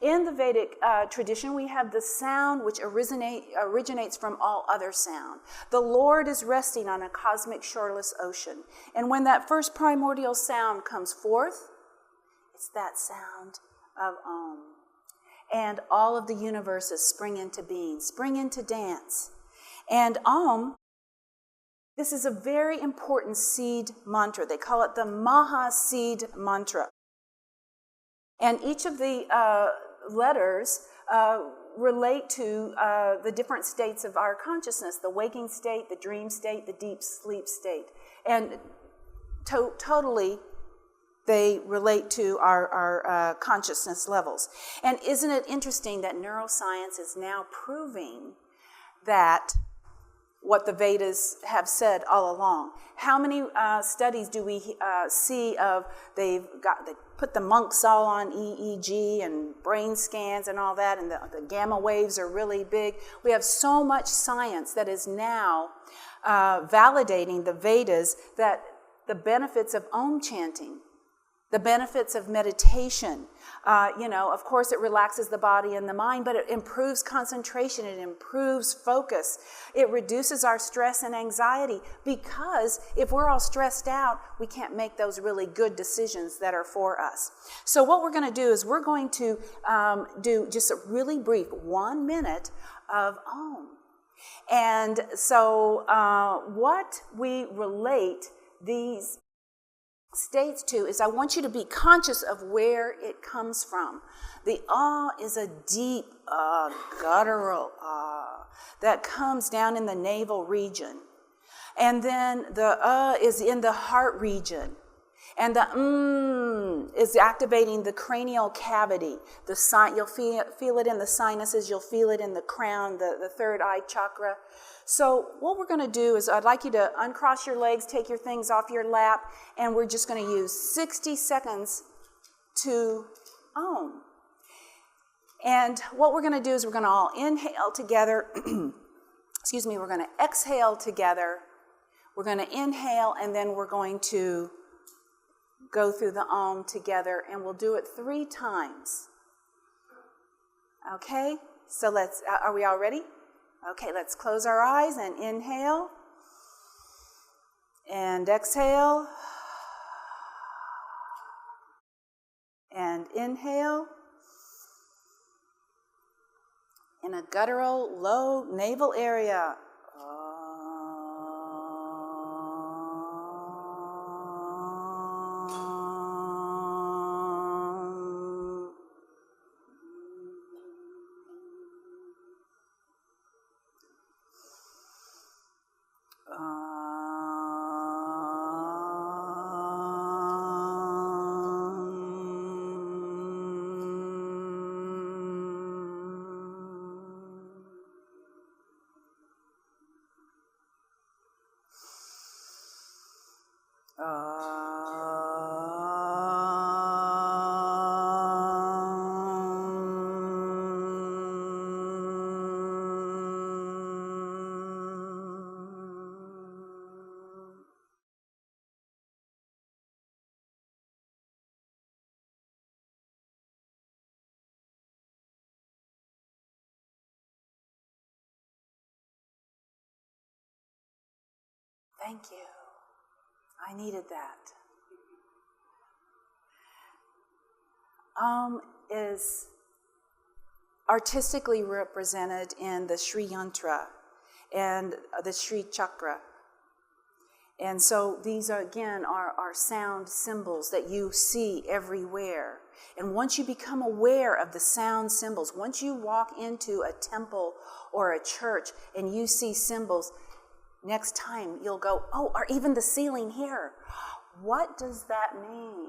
In the Vedic tradition, we have the sound which originates from all other sound. The Lord is resting on a cosmic shoreless ocean. And when that first primordial sound comes forth, it's that sound of Om. And all of the universes spring into being, spring into dance. And Om, this is a very important seed mantra. They call it the Maha Seed Mantra. And each of the letters relate to the different states of our consciousness, the waking state, the dream state, the deep sleep state. And totally they relate to our consciousness levels. And isn't it interesting that neuroscience is now proving that what the Vedas have said all along? How many studies do we see of they put the monks all on EEG and brain scans and all that, and the gamma waves are really big. We have so much science that is now validating the Vedas, that the benefits of Om chanting, the benefits of meditation, of course it relaxes the body and the mind, but it improves concentration, it improves focus, it reduces our stress and anxiety, because if we're all stressed out, we can't make those really good decisions that are for us. So what we're going to do is we're going to do just a really brief 1 minute of Om. And so what we relate these states to is I want you to be conscious of where it comes from. The ah is a deep, guttural ah that comes down in the navel region. And then the is in the heart region. And the is activating the cranial cavity. You'll feel it in the sinuses, you'll feel it in the crown, the third eye chakra. So what we're going to do is I'd like you to uncross your legs, take your things off your lap, and we're just going to use 60 seconds to Om. And what we're going to do is we're going to all inhale together. Excuse me, we're going to exhale together. We're going to inhale, and then we're going to go through the Om together, and we'll do it 3 times. Okay? So are we all ready? Okay, let's close our eyes and inhale. And exhale. And inhale. In a guttural, low navel area. Thank you. I needed that. Om is artistically represented in the Sri Yantra and the Sri Chakra. And so these are sound symbols that you see everywhere. And once you become aware of the sound symbols, once you walk into a temple or a church and you see symbols, next time you'll go, oh, or even the ceiling here. What does that mean?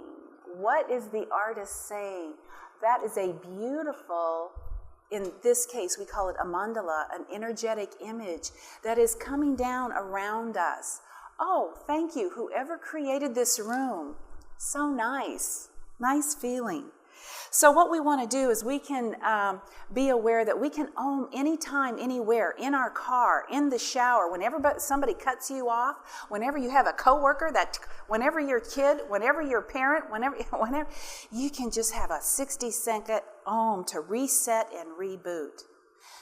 What is the artist saying? That is a beautiful, in this case we call it a mandala, an energetic image that is coming down around us. Oh, thank you, whoever created this room. So nice. Nice feeling. So what we want to do is we can be aware that we can Om anytime, anywhere, in our car, in the shower, whenever somebody cuts you off, whenever you have a coworker, whenever your kid, whenever your parent, whenever you can just have a 60-second Om to reset and reboot.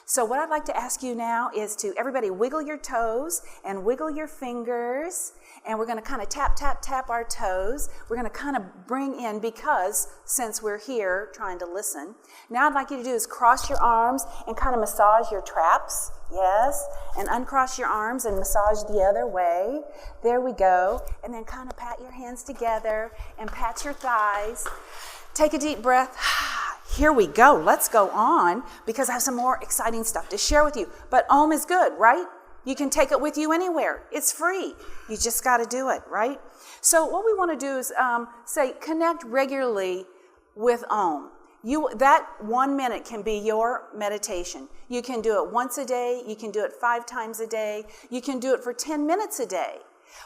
So what I'd like to ask you now is to everybody wiggle your toes and wiggle your fingers, and we're going to kind of tap, tap, tap our toes. We're going to kind of bring in, because since we're here trying to listen, now I'd like you to do is cross your arms and kind of massage your traps. Yes, and uncross your arms and massage the other way. There we go. And then kind of pat your hands together and pat your thighs. Take a deep breath. Here we go. Let's go on, because I have some more exciting stuff to share with you. But Om is good, right? You can take it with you anywhere. It's free. You just got to do it, right? So what we want to do is say connect regularly with Om. That 1 minute can be your meditation. You can do it once a day. You can do it 5 times a day. You can do it for 10 minutes a day.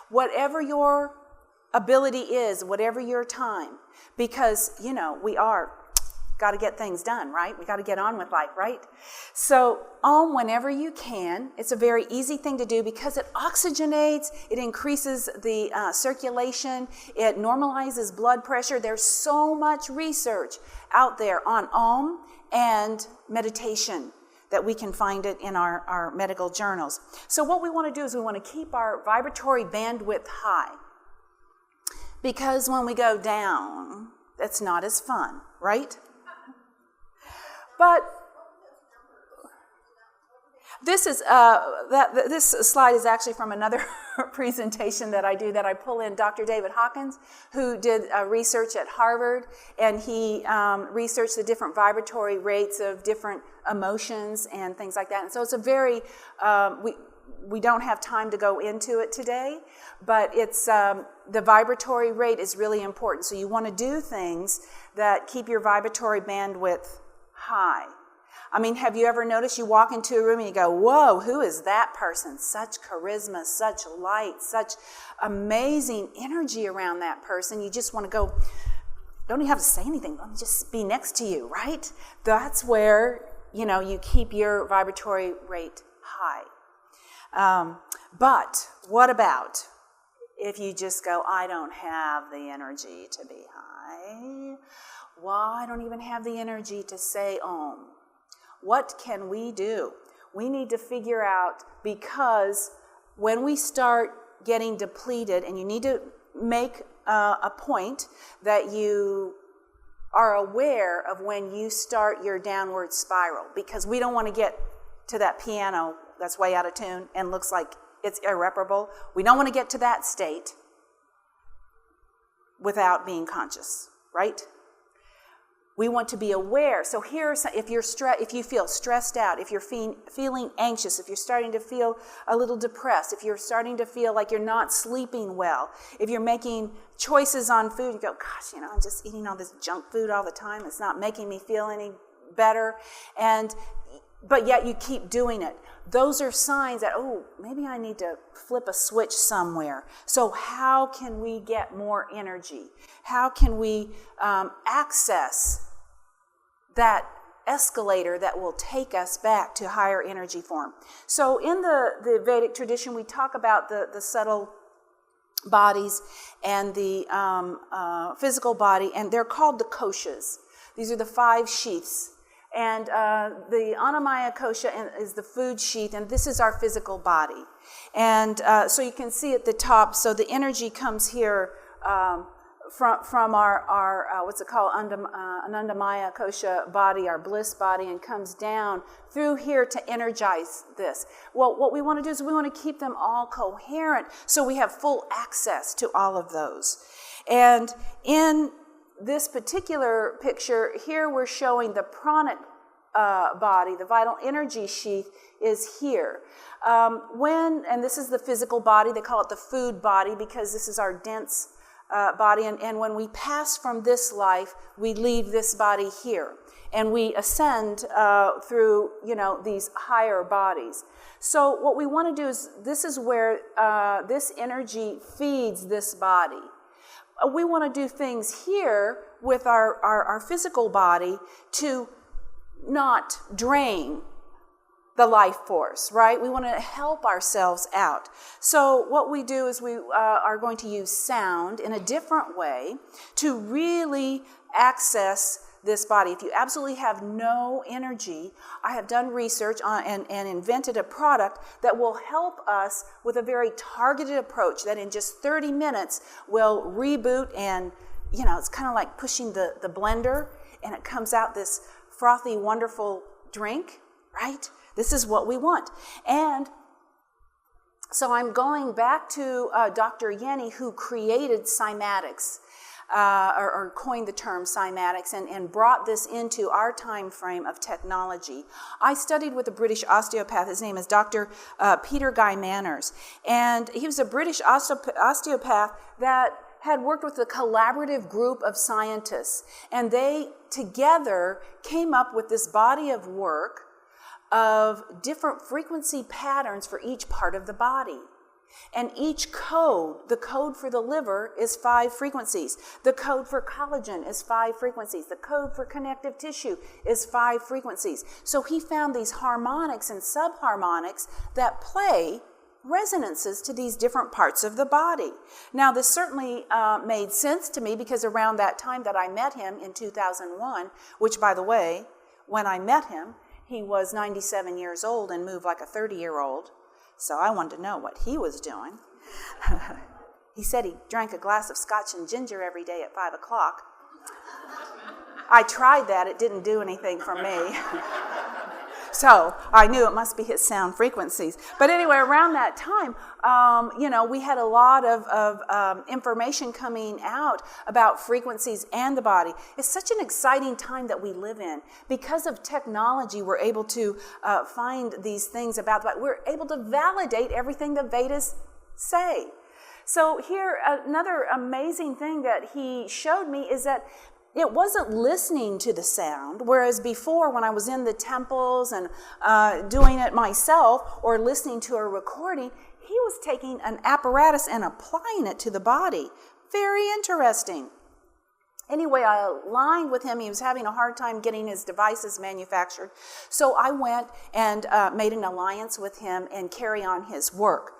Whatever your ability is, whatever your time, because, we are got to get things done, right? We got to get on with life, right? So Om whenever you can. It's a very easy thing to do because it oxygenates, it increases the circulation, it normalizes blood pressure. There's so much research out there on Om and meditation that we can find it in our medical journals. So what we want to do is we want to keep our vibratory bandwidth high, because when we go down, that's not as fun, right? But this is this slide is actually from another presentation that I do, that I pull in Dr. David Hawkins, who did research at Harvard, and he researched the different vibratory rates of different emotions and things like that. And so it's a very we don't have time to go into it today, but it's the vibratory rate is really important. So you want to do things that keep your vibratory bandwidth high. I mean, have you ever noticed you walk into a room and you go, whoa, who is that person? Such charisma, such light, such amazing energy around that person. You just want to go, don't even have to say anything. Let me just be next to you, right? That's where, you keep your vibratory rate high. But what about if you just go, I don't have the energy to be high? Well, I don't even have the energy to say Om. What can we do? We need to figure out, because when we start getting depleted, and you need to make a point that you are aware of when you start your downward spiral, because we don't want to get to that piano that's way out of tune and looks like it's irreparable. We don't want to get to that state without being conscious, right? We want to be aware. So here's, if you feel stressed out, if you're feeling anxious, if you're starting to feel a little depressed, if you're starting to feel like you're not sleeping well, if you're making choices on food, you go, gosh, I'm just eating all this junk food all the time. It's not making me feel any better. But yet you keep doing it. Those are signs that, maybe I need to flip a switch somewhere. So how can we get more energy? How can we access that escalator that will take us back to higher energy form? So in the Vedic tradition, we talk about the subtle bodies and the physical body, and they're called the koshas. These are the 5 sheaths. And the Annamaya kosha is the food sheath, and this is our physical body. And so you can see at the top, so the energy comes here from our what's it called, Anandamaya kosha body, our bliss body, and comes down through here to energize this. Well, what we want to do is we want to keep them all coherent so we have full access to all of those. And in this particular picture here, we're showing the pranic body, the vital energy sheath is here. And this is the physical body, they call it the food body because this is our dense body. And when we pass from this life, we leave this body here. And we ascend through, these higher bodies. So what we want to do is, this is where this energy feeds this body. we want to do things here with our physical body to not drain the life force, right? We want to help ourselves out. So what we do is we are going to use sound in a different way to really access this body. If you absolutely have no energy, I have done research on and invented a product that will help us with a very targeted approach that in just 30 minutes will reboot, and it's kind of like pushing the blender and it comes out this frothy, wonderful drink, right? This is what we want. And so I'm going back to Dr. Yenny, who created Cymatics, or coined the term Cymatics, and brought this into our time frame of technology. I studied with a British osteopath. His name is Dr. Peter Guy Manners. And he was a British osteopath that had worked with a collaborative group of scientists. And they together came up with this body of work of different frequency patterns for each part of the body. And each code, the code for the liver is 5 frequencies. The code for collagen is 5 frequencies. The code for connective tissue is 5 frequencies. So he found these harmonics and subharmonics that play resonances to these different parts of the body. Now, this certainly made sense to me, because around that time that I met him in 2001, which, by the way, when I met him, he was 97 years old and moved like a 30-year-old. So I wanted to know what he was doing. He said he drank a glass of scotch and ginger every day at 5 o'clock. I tried that. It didn't do anything for me. So I knew it must be his sound frequencies. But anyway, around that time, we had a lot of information coming out about frequencies and the body. It's such an exciting time that we live in. Because of technology, we're able to find these things about the body. We're able to validate everything the Vedas say. So here, another amazing thing that he showed me is that it wasn't listening to the sound, whereas before when I was in the temples and doing it myself or listening to a recording, he was taking an apparatus and applying it to the body. Very interesting. Anyway, I aligned with him. He was having a hard time getting his devices manufactured. So I went and made an alliance with him and carry on his work.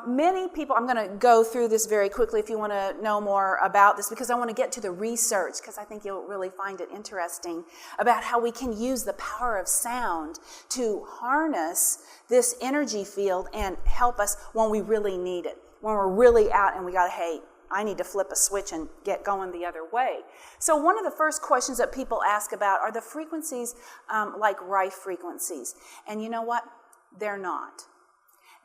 Many people, I'm going to go through this very quickly if you want to know more about this, because I want to get to the research, because I think you'll really find it interesting about how we can use the power of sound to harness this energy field and help us when we really need it, when we're really out and we got to, hey, I need to flip a switch and get going the other way. So one of the first questions that people ask about are the frequencies like Rife frequencies. And you know what? They're not.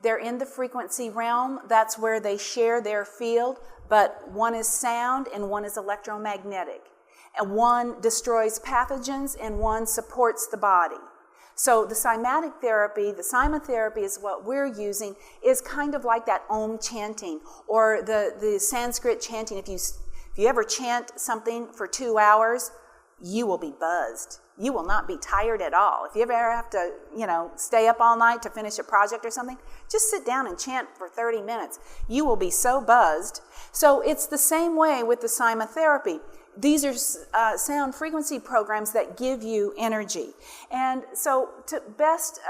They're in the frequency realm. That's where they share their field, but one is sound and one is electromagnetic. And one destroys pathogens and one supports the body. So the cymatic therapy, the Cyma therapy is what we're using, is kind of like that Om chanting or the Sanskrit chanting. If you ever chant something for 2 hours, you will be buzzed. You will not be tired at all. If you ever have to, stay up all night to finish a project or something, just sit down and chant for 30 minutes. You will be so buzzed. So it's the same way with the Cyma therapy. These are sound frequency programs that give you energy. And so to best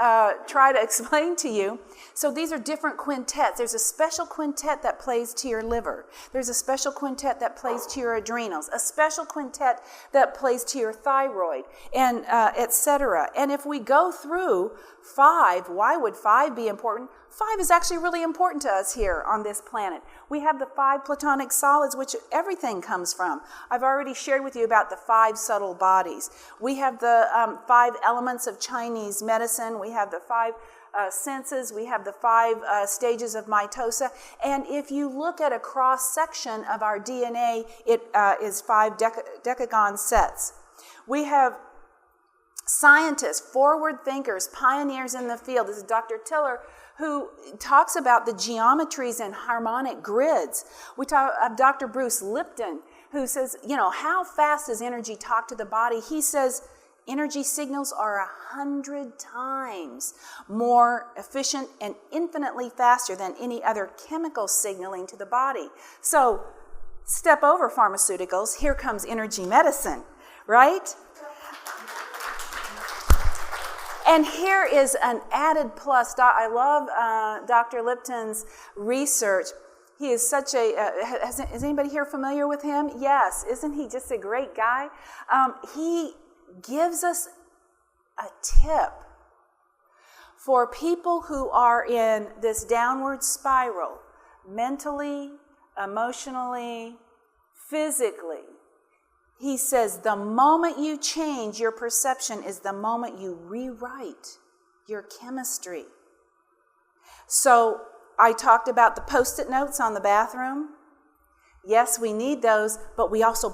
try to explain to you, so these are different quintets. There's a special quintet that plays to your liver. There's a special quintet that plays to your adrenals, a special quintet that plays to your thyroid, and etc. And if we go through 5, why would 5 be important? 5 is actually really important to us here on this planet. We have the 5 platonic solids, which everything comes from. I've already shared with you about the 5 subtle bodies. We have the 5 elements of Chinese medicine. We have the 5 senses. We have the 5 stages of mitosis. And if you look at a cross-section of our DNA, it is 5 decagon sets. We have scientists, forward thinkers, pioneers in the field. This is Dr. Tiller, who talks about the geometries and harmonic grids. We talk of Dr. Bruce Lipton, who says, how fast does energy talk to the body? He says energy signals are 100 times more efficient and infinitely faster than any other chemical signaling to the body. So step over pharmaceuticals. Here comes energy medicine, right? And here is an added plus. I love Dr. Lipton's research. He is such a, is anybody here familiar with him? Yes. Isn't he just a great guy? He gives us a tip for people who are in this downward spiral, mentally, emotionally, physically. He says the moment you change your perception is the moment you rewrite your chemistry. So I talked about the Post-it notes on the bathroom. Yes, we need those, but we also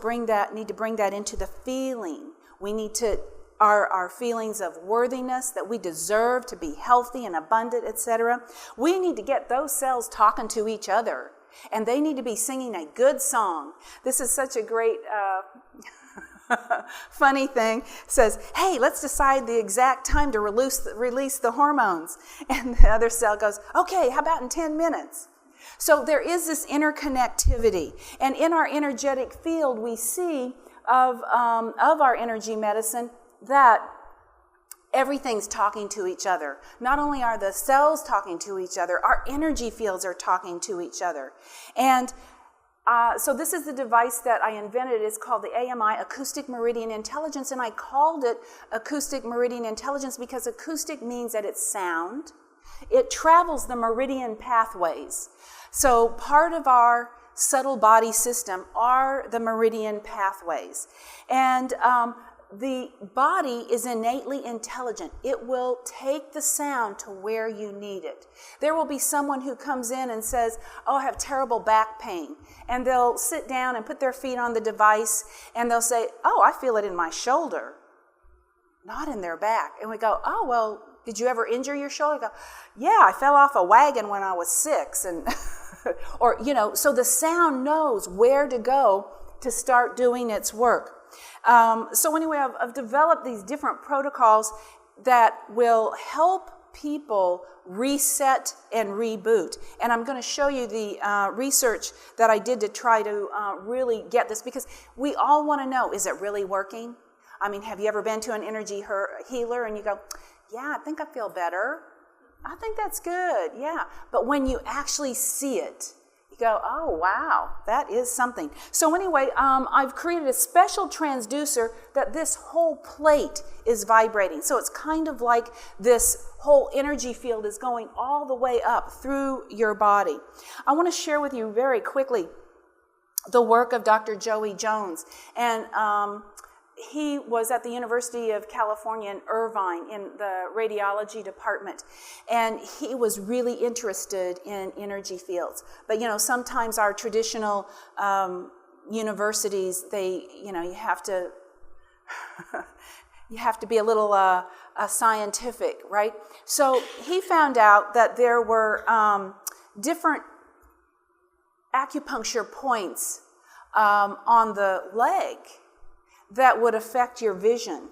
need to bring that into the feeling. We need to, our feelings of worthiness, that we deserve to be healthy and abundant, etc. We need to get those cells talking to each other. And they need to be singing a good song. This is such a great, funny thing. It says, hey, let's decide the exact time to release the hormones. And the other cell goes, okay, how about in 10 minutes? So there is this interconnectivity. And in our energetic field, we see of our energy medicine that everything's talking to each other. Not only are the cells talking to each other, our energy fields are talking to each other. And so this is the device that I invented. It's called the AMI-Acoustic Meridian Intelligence, and I called it Acoustic Meridian Intelligence because acoustic means that it's sound. It travels the meridian pathways. So part of our subtle body system are the meridian pathways. And the body is innately intelligent. It will take the sound to where you need it. There will be someone who comes in and says, oh, I have terrible back pain. And they'll sit down and put their feet on the device and they'll say, oh, I feel it in my shoulder, not in their back. And we go, oh, well, did you ever injure your shoulder? Go, yeah, I fell off a wagon when I was 6. And or, so the sound knows where to go to start doing its work. So anyway, I've developed these different protocols that will help people reset and reboot. And I'm going to show you the research that I did to try to really get this, because we all want to know, is it really working? I mean, have you ever been to an energy healer and you go, yeah, I think I feel better. I think that's good, yeah. But when you actually see it, you go, oh, wow, that is something. So anyway, I've created a special transducer that this whole plate is vibrating. So it's kind of like this whole energy field is going all the way up through your body. I want to share with you very quickly the work of Dr. Joey Jones. And he was at the University of California in Irvine in the radiology department, and he was really interested in energy fields. But sometimes our traditional universities, you have to be a little scientific, right? So he found out that there were different acupuncture points on the leg that would affect your vision.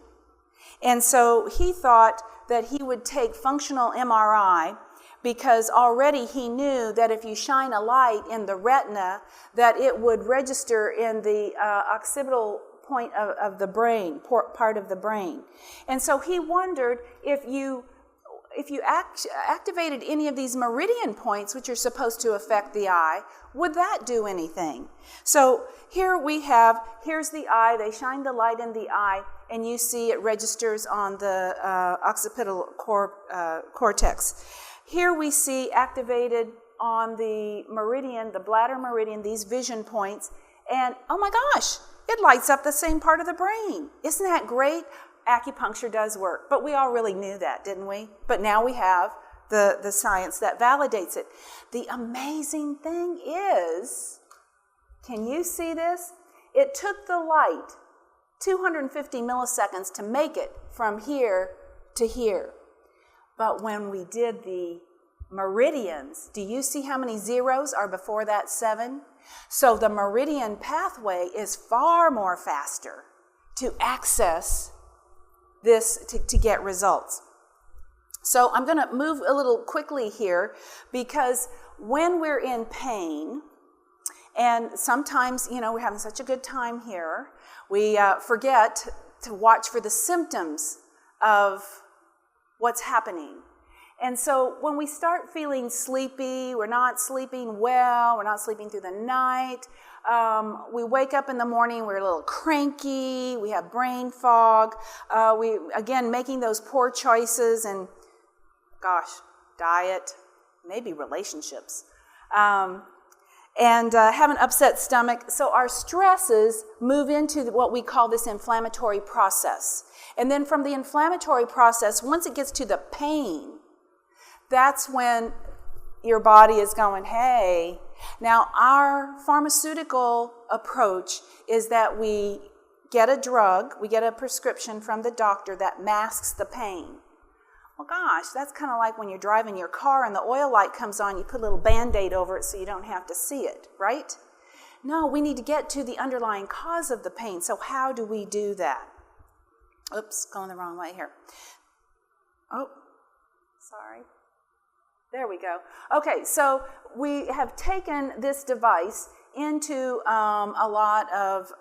And so he thought that he would take functional MRI, because already he knew that if you shine a light in the retina, that it would register in the occipital point of the brain, part of the brain. And so he wondered if you activated any of these meridian points, which are supposed to affect the eye, would that do anything? So here's the eye. They shine the light in the eye, and you see it registers on the occipital cortex. Here we see activated on the meridian, the bladder meridian, these vision points, and oh my gosh, it lights up the same part of the brain. Isn't that great? Acupuncture does work, but we all really knew that, didn't we? But now we have the science that validates it. The amazing thing is, can you see this? It took the light 250 milliseconds to make it from here to here. But when we did the meridians, do you see how many zeros are before that 7? So the meridian pathway is far more faster to access this to get results. So I'm going to move a little quickly here, because when we're in pain And sometimes, we're having such a good time here, we forget to watch for the symptoms of what's happening. And so when we start feeling sleepy, we're not sleeping well, we're not sleeping through the night, we wake up in the morning, we're a little cranky, we have brain fog, we, again, making those poor choices and, diet, maybe relationships, and have an upset stomach. So our stresses move into what we call this inflammatory process. And then from the inflammatory process, once it gets to the pain, that's when your body is going, hey. Now, our pharmaceutical approach is that we get a drug, we get a prescription from the doctor that masks the pain. Well, that's kind of like when you're driving your car and the oil light comes on, you put a little Band-Aid over it so you don't have to see it, right? No, we need to get to the underlying cause of the pain. So how do we do that? Oops, going the wrong way here. Oh, sorry. There we go. Okay, so we have taken this device into a lot of,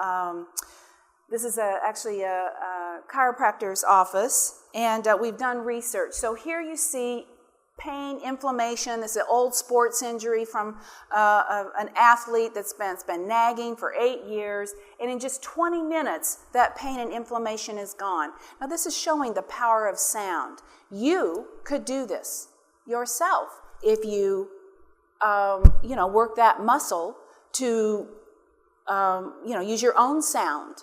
this is actually a chiropractor's office, and we've done research. So here you see pain, inflammation. This is an old sports injury from an athlete that's been nagging for 8 years, and in just 20 minutes, that pain and inflammation is gone. Now this is showing the power of sound. You could do this yourself if you, work that muscle to, use your own sound.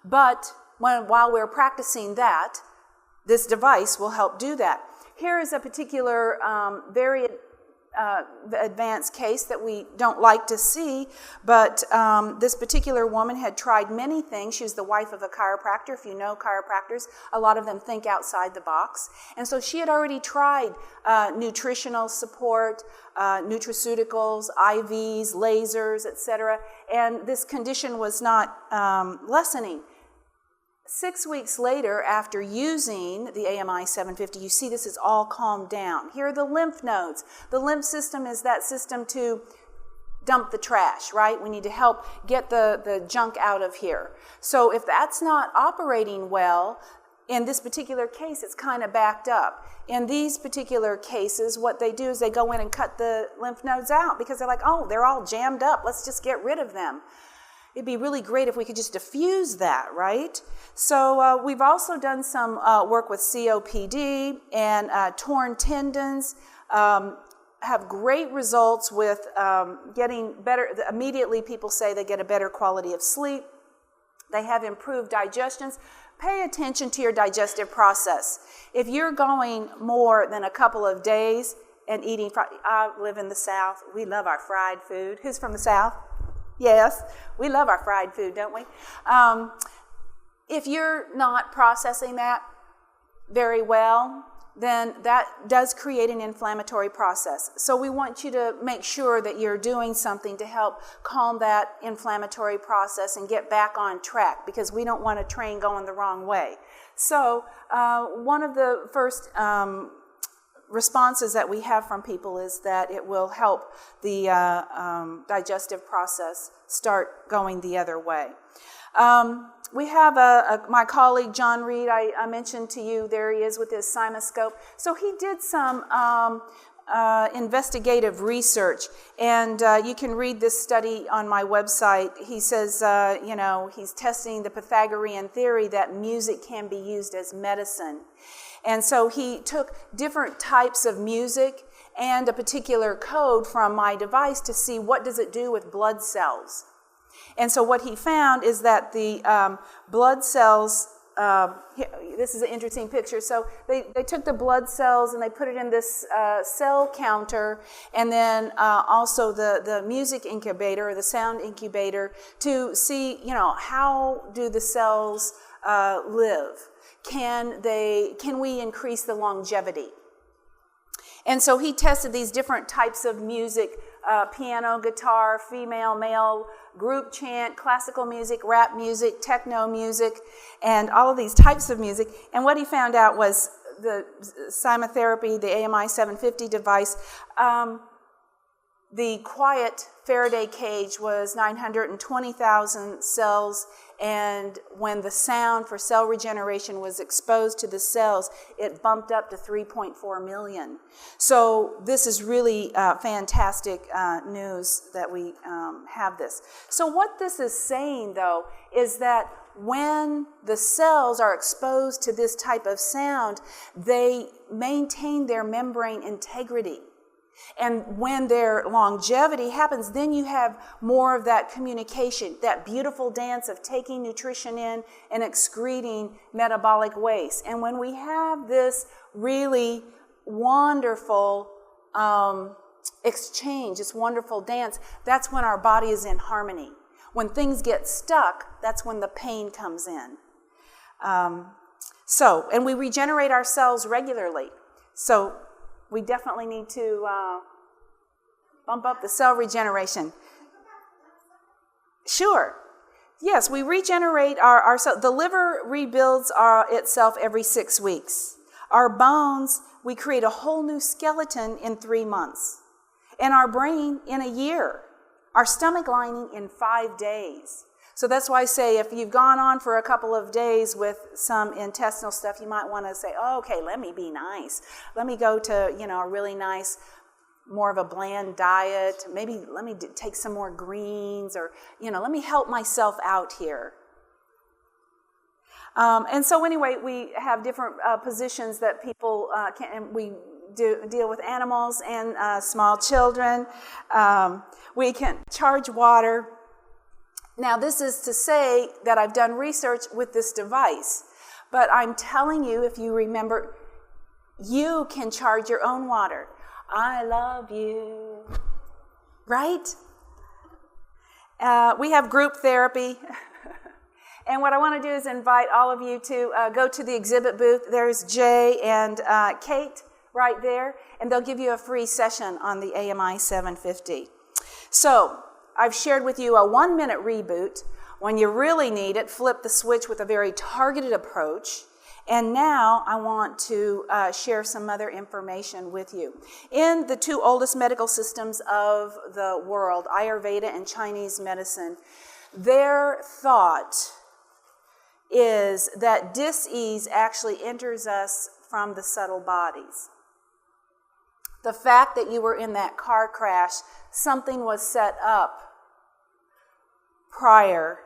But while we're practicing that, this device will help do that. Here is a particular very advanced case that we don't like to see, but this particular woman had tried many things. She was the wife of a chiropractor. If you know chiropractors, a lot of them think outside the box. And so she had already tried nutritional support, nutraceuticals, IVs, lasers, etc., and this condition was not lessening. 6 weeks later, after using the AMI-750, you see this is all calmed down. Here are the lymph nodes. The lymph system is that system to dump the trash, right? We need to help get the junk out of here. So if that's not operating well, in this particular case, it's kind of backed up. In these particular cases, what they do is they go in and cut the lymph nodes out because they're like, oh, they're all jammed up. Let's just get rid of them. It'd be really great if we could just diffuse that, right? So we've also done some work with COPD and torn tendons, have great results with getting better. Immediately people say they get a better quality of sleep. They have improved digestions. Pay attention to your digestive process. If you're going more than a couple of days and eating, I live in the South. We love our fried food. Who's from the South? Yes, we love our fried food, don't we? If you're not processing that very well, then that does create an inflammatory process. So we want you to make sure that you're doing something to help calm that inflammatory process and get back on track, because we don't want a train going the wrong way. So one of the first responses that we have from people is that it will help the digestive process start going the other way. We have my colleague John Reed, I mentioned to you, there he is with his CymaScope. So he did some investigative research, and you can read this study on my website. He says, he's testing the Pythagorean theory that music can be used as medicine. And so he took different types of music and a particular code from my device to see what does it do with blood cells. And so what he found is that the blood cells, this is an interesting picture. So they took the blood cells and they put it in this cell counter, and then also the music incubator or the sound incubator to see, how do the cells live? Can we increase the longevity? And so he tested these different types of music, piano, guitar, female, male, group chant, classical music, rap music, techno music, and all of these types of music. And what he found out was the Cyma therapy, the AMI-750 device, The quiet Faraday cage was 920,000 cells, and when the sound for cell regeneration was exposed to the cells, it bumped up to 3.4 million. So this is really fantastic news that we have this. So what this is saying, though, is that when the cells are exposed to this type of sound, they maintain their membrane integrity. And when their longevity happens, then you have more of that communication, that beautiful dance of taking nutrition in and excreting metabolic waste. And when we have this really wonderful exchange, this wonderful dance, that's when our body is in harmony. When things get stuck, that's when the pain comes in. And we regenerate our cells regularly. So we definitely need to bump up the cell regeneration. Sure. Yes, we regenerate our cells. The liver rebuilds itself every 6 weeks. Our bones, we create a whole new skeleton in 3 months. And our brain in a year. Our stomach lining in 5 days. So that's why I say if you've gone on for a couple of days with some intestinal stuff, you might want to say, oh, okay, let me be nice. Let me go to, a really nice, more of a bland diet. Maybe let me take some more greens or, let me help myself out here. And so anyway, we have different positions that people can, we deal with animals and small children. We can charge water. Now, this is to say that I've done research with this device, but I'm telling you, if you remember, you can charge your own water. I love you, right? We have group therapy, and what I want to do is invite all of you to go to the exhibit booth. There's Jay and Kate right there, and they'll give you a free session on the AMI 750. So, I've shared with you a 1-minute reboot. When you really need it, flip the switch with a very targeted approach. And now I want to share some other information with you. In the 2 oldest medical systems of the world, Ayurveda and Chinese medicine, their thought is that dis-ease actually enters us from the subtle bodies. The fact that you were in that car crash, something was set up prior,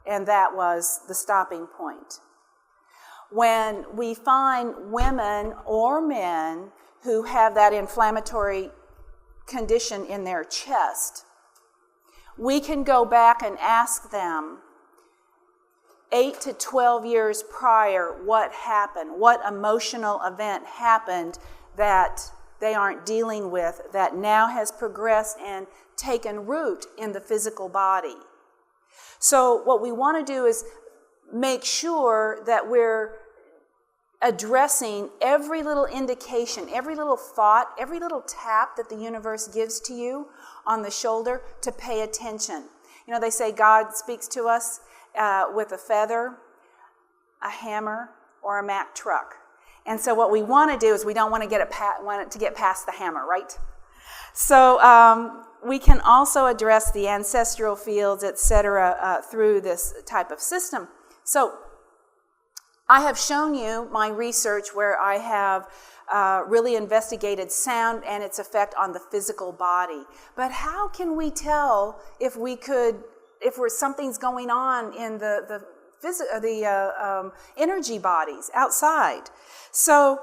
and that was the stopping point. When we find women or men who have that inflammatory condition in their chest, we can go back and ask them 8 to 12 years prior what happened, what emotional event happened that they aren't dealing with that now has progressed and taken root in the physical body. So what we want to do is make sure that we're addressing every little indication, every little thought, every little tap that the universe gives to you on the shoulder to pay attention. They say God speaks to us with a feather, a hammer, or a Mack truck. And so what we want to do is we don't want to get past the hammer, right? So we can also address the ancestral fields, etc., through this type of system. So I have shown you my research where I have really investigated sound and its effect on the physical body. But how can we tell if something's going on in the energy bodies outside? So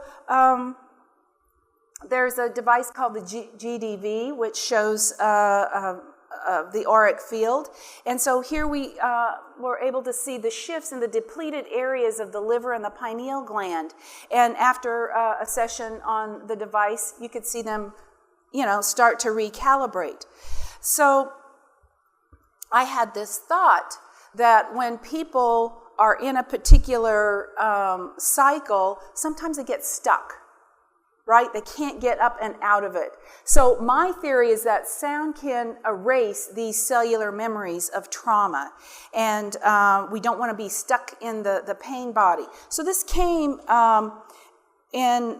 there's a device called the GDV, which shows the auric field. And so here we were able to see the shifts in the depleted areas of the liver and the pineal gland. And after a session on the device, you could see them, start to recalibrate. So I had this thought that when people are in a particular cycle, sometimes they get stuck, right? They can't get up and out of it. So my theory is that sound can erase these cellular memories of trauma, and we don't want to be stuck in the pain body. So this came in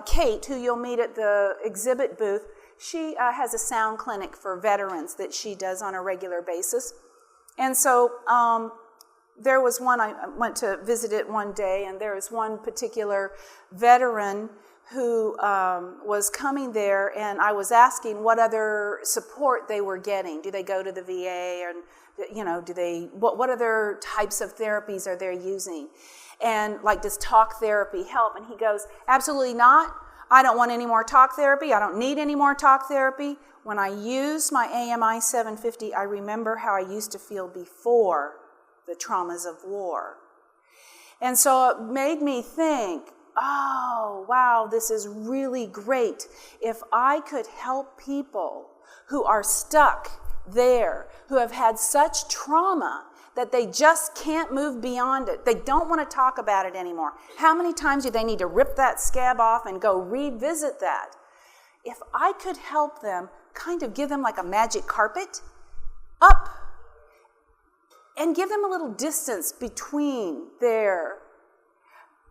Kate, who you'll meet at the exhibit booth. she has a sound clinic for veterans that she does on a regular basis. And so there was one, I went to visit it one day, and there was one particular veteran who was coming there, and I was asking what other support they were getting. Do they go to the VA, or what other types of therapies are they using? And like, does talk therapy help? And he goes, absolutely not. I don't want any more talk therapy. I don't need any more talk therapy. When I use my AMI 750, I remember how I used to feel before the traumas of war. And so it made me think, oh, wow, this is really great. If I could help people who are stuck there, who have had such trauma that they just can't move beyond it. They don't want to talk about it anymore. How many times do they need to rip that scab off and go revisit that? If I could help them, kind of give them like a magic carpet up and give them a little distance between there.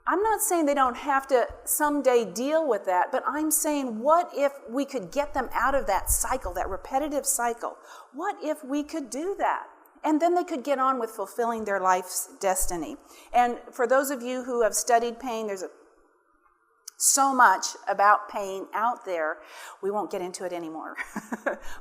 I'm not saying they don't have to someday deal with that, but I'm saying, what if we could get them out of that cycle, that repetitive cycle? What if we could do that? And then they could get on with fulfilling their life's destiny. And for those of you who have studied pain, there's so much about pain out there. We won't get into it anymore.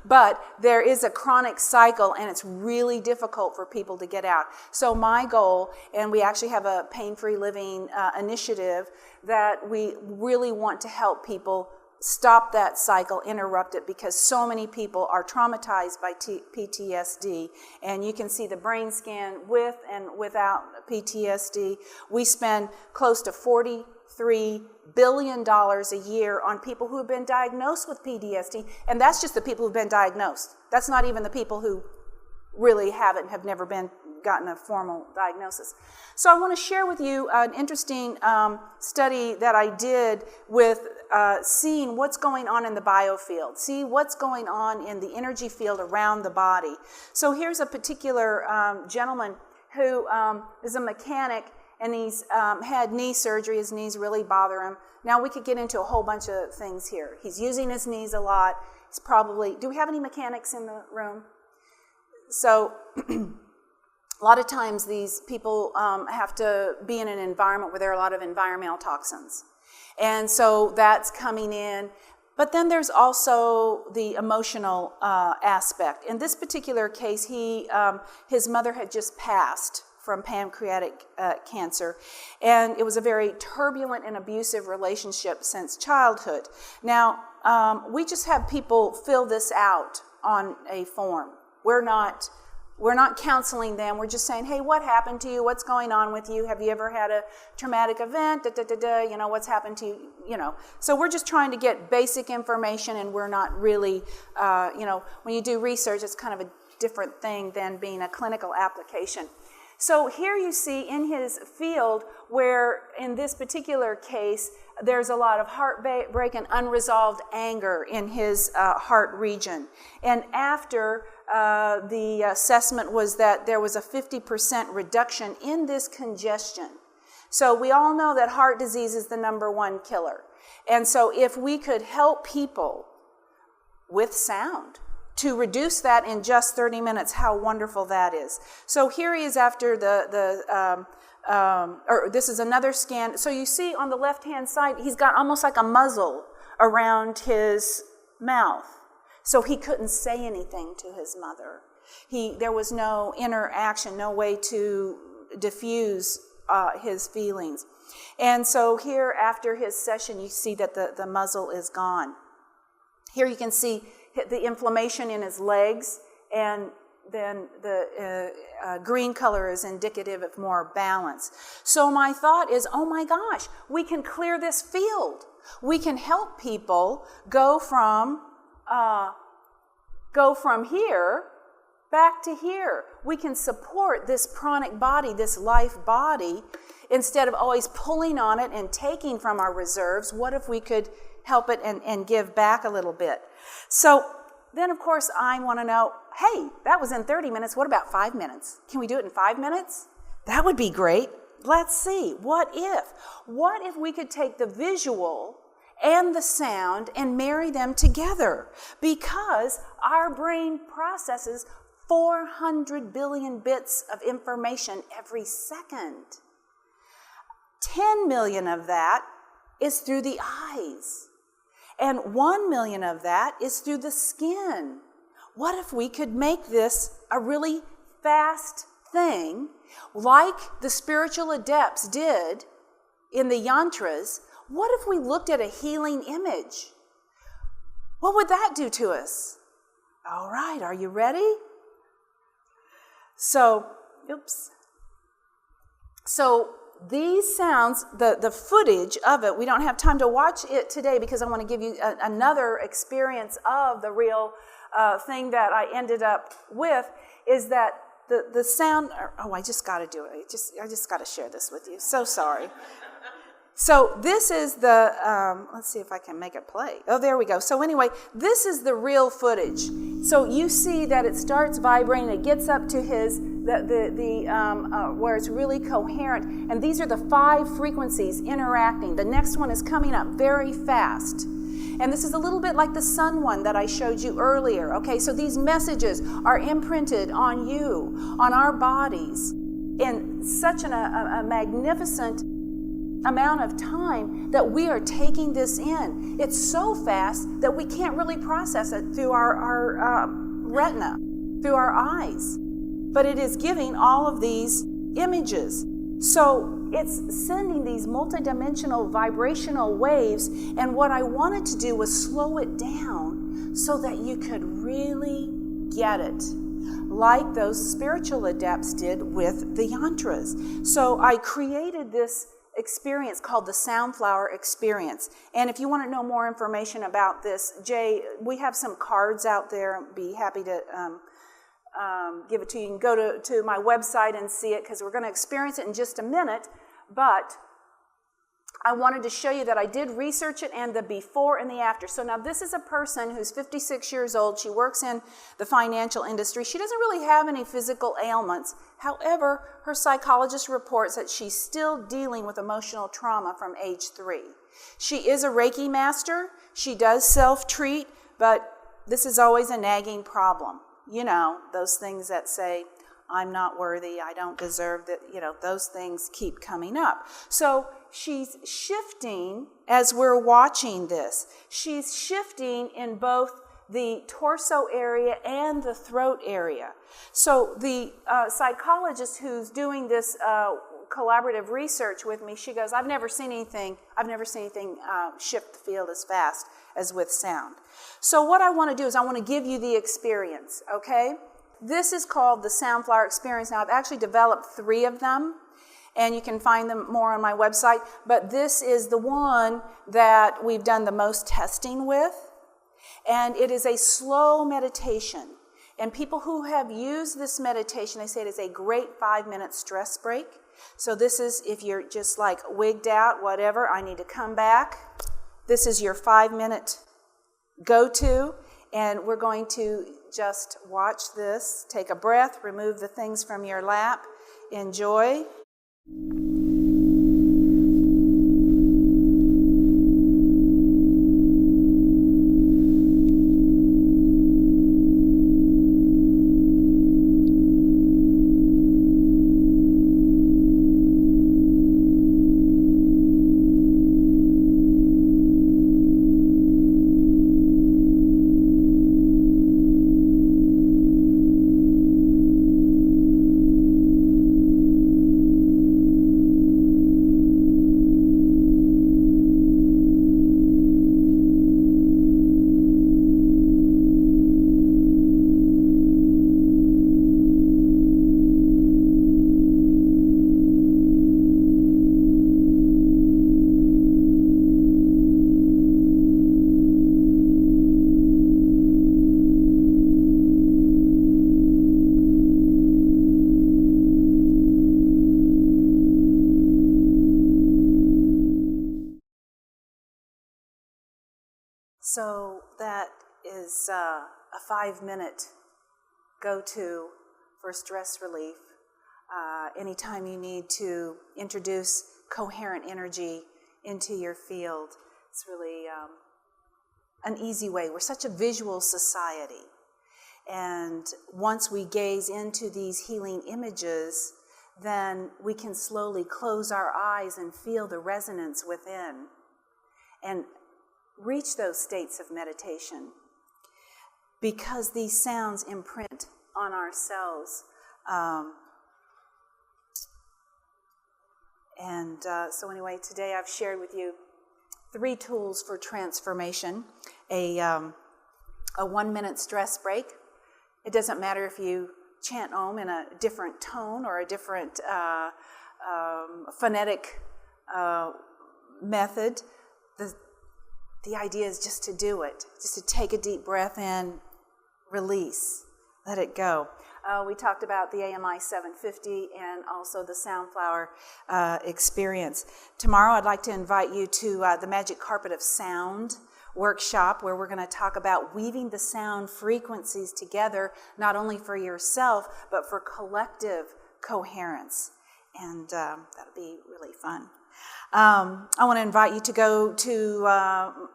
But there is a chronic cycle, and it's really difficult for people to get out. So my goal, and we actually have a pain-free living initiative that we really want to help people stop that cycle, interrupt it, because so many people are traumatized by PTSD. And you can see the brain scan with and without PTSD. We spend close to $43 billion a year on people who have been diagnosed with PTSD, and that's just the people who've been diagnosed. That's not even the people who really have never gotten a formal diagnosis. So I want to share with you an interesting study that I did with seeing what's going on in the biofield, see what's going on in the energy field around the body. So here's a particular gentleman who is a mechanic, and he's had knee surgery. His knees really bother him. Now, we could get into a whole bunch of things here. He's using his knees a lot. He's probably, do we have any mechanics in the room? So a lot of times these people have to be in an environment where there are a lot of environmental toxins. And so that's coming in. But then there's also the emotional aspect. In this particular case, his mother had just passed from pancreatic cancer, and it was a very turbulent and abusive relationship since childhood. Now, we just have people fill this out on a form. We're not counseling them. We're just saying, hey, what happened to you? What's going on with you? Have you ever had a traumatic event? What's happened to you? So we're just trying to get basic information, and we're not really, when you do research, it's kind of a different thing than being a clinical application. So here you see in his field where, in this particular case, there's a lot of heartbreak and unresolved anger in his heart region. And after the assessment was that there was a 50% reduction in this congestion. So we all know that heart disease is the #1 killer. And so if we could help people with sound to reduce that in just 30 minutes, how wonderful that is. So here he is after this is another scan. So you see on the left-hand side, he's got almost like a muzzle around his mouth. So he couldn't say anything to his mother. There was no interaction, no way to diffuse his feelings. And so here after his session, you see that the muzzle is gone. Here you can see the inflammation in his legs, and then the green color is indicative of more balance. So my thought is, oh my gosh, we can clear this field. We can help people go from here back to here. We can support this pranic body, this life body, instead of always pulling on it and taking from our reserves. What if we could help it and give back a little bit? So then, of course, I want to know, hey, that was in 30 minutes. What about 5 minutes? Can we do it in 5 minutes? That would be great. Let's see. What if we could take the visual and the sound and marry them together, because our brain processes 400 billion bits of information every second. 10 million of that is through the eyes, and 1 million of that is through the skin. What if we could make this a really fast thing, like the spiritual adepts did in the yantras? What if we looked at a healing image? What would that do to us? All right, are you ready? So these sounds, the footage of it, we don't have time to watch it today because I want to give you another experience of the real thing that I ended up with, is that the sound, I just got to do it. I just got to share this with you. So sorry. So this is the, let's see if I can make it play. Oh, there we go. So anyway, this is the real footage. So you see that it starts vibrating. It gets up to where it's really coherent. And these are the 5 frequencies interacting. The next one is coming up very fast. And this is a little bit like the sun one that I showed you earlier. Okay, so these messages are imprinted on you, on our bodies, in such a magnificent amount of time that we are taking this in. It's so fast that we can't really process it through our retina, through our eyes. But it is giving all of these images. So it's sending these multidimensional vibrational waves, and what I wanted to do was slow it down so that you could really get it, like those spiritual adepts did with the yantras. So I created this experience called the Soundflower Experience. And if you want to know more information about this, Jay, we have some cards out there. I'd be happy to give it to you. You can go to my website and see it, because we're going to experience it in just a minute. But I wanted to show you that I did research it, and the before and the after. So now this is a person who's 56 years old. She works in the financial industry. She doesn't really have any physical ailments. However, her psychologist reports that she's still dealing with emotional trauma from age 3. She is a Reiki master. She does self-treat, but this is always a nagging problem. You know, those things that say, I'm not worthy, I don't deserve that, those things keep coming up. So she's shifting as we're watching this. She's shifting in both the torso area and the throat area. So the psychologist who's doing this collaborative research with me, she goes, I've never seen anything shift the field as fast as with sound. So what I want to do is I want to give you the experience, okay? This is called the Soundflower Experience. Now, I've actually developed 3 of them, and you can find them more on my website, but this is the one that we've done the most testing with, and it is a slow meditation. And people who have used this meditation, they say it is a great 5-minute stress break. So this is, if you're just like wigged out, whatever, I need to come back. This is your 5-minute go-to, and we're going to just watch this. Take a breath, remove the things from your lap, enjoy. So that is a 5-minute go-to for stress relief. Anytime you need to introduce coherent energy into your field. It's really an easy way. We're such a visual society. And once we gaze into these healing images, then we can slowly close our eyes and feel the resonance within and reach those states of meditation. Because these sounds imprint on ourselves. So anyway, today I've shared with you 3 tools for transformation. A 1-minute stress break. It doesn't matter if you chant Om in a different tone or a different phonetic method. The idea is just to do it, just to take a deep breath in, release, let it go. We talked about the AMI 750 and also the Soundflower experience. Tomorrow I'd like to invite you to the Magic Carpet of Sound workshop, where we're going to talk about weaving the sound frequencies together, not only for yourself, but for collective coherence. And that'll be really fun. I want to invite you to go to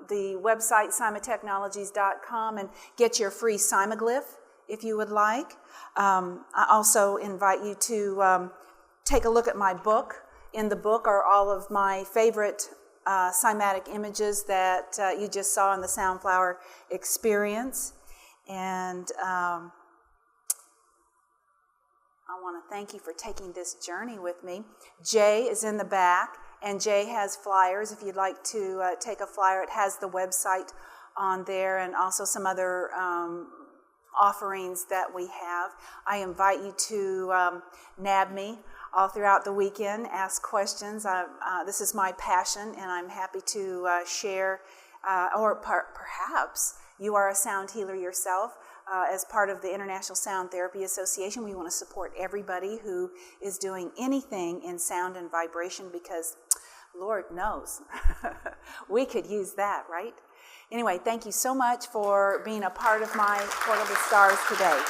the website cymatechnologies.com and get your free cymaglyph if you would like. I also invite you to take a look at my book. In the book are all of my favorite cymatic images that you just saw in the Soundflower experience. And I want to thank you for taking this journey with me. Jay is in the back, and Jay has flyers. If you'd like to take a flyer, it has the website on there and also some other offerings that we have. I invite you to nab me all throughout the weekend, ask questions. This is my passion, and I'm happy to share, or perhaps you are a sound healer yourself. As part of the International Sound Therapy Association, we want to support everybody who is doing anything in sound and vibration, because Lord knows, we could use that, right? Anyway, thank you so much for being a part of my Portal to Stars today.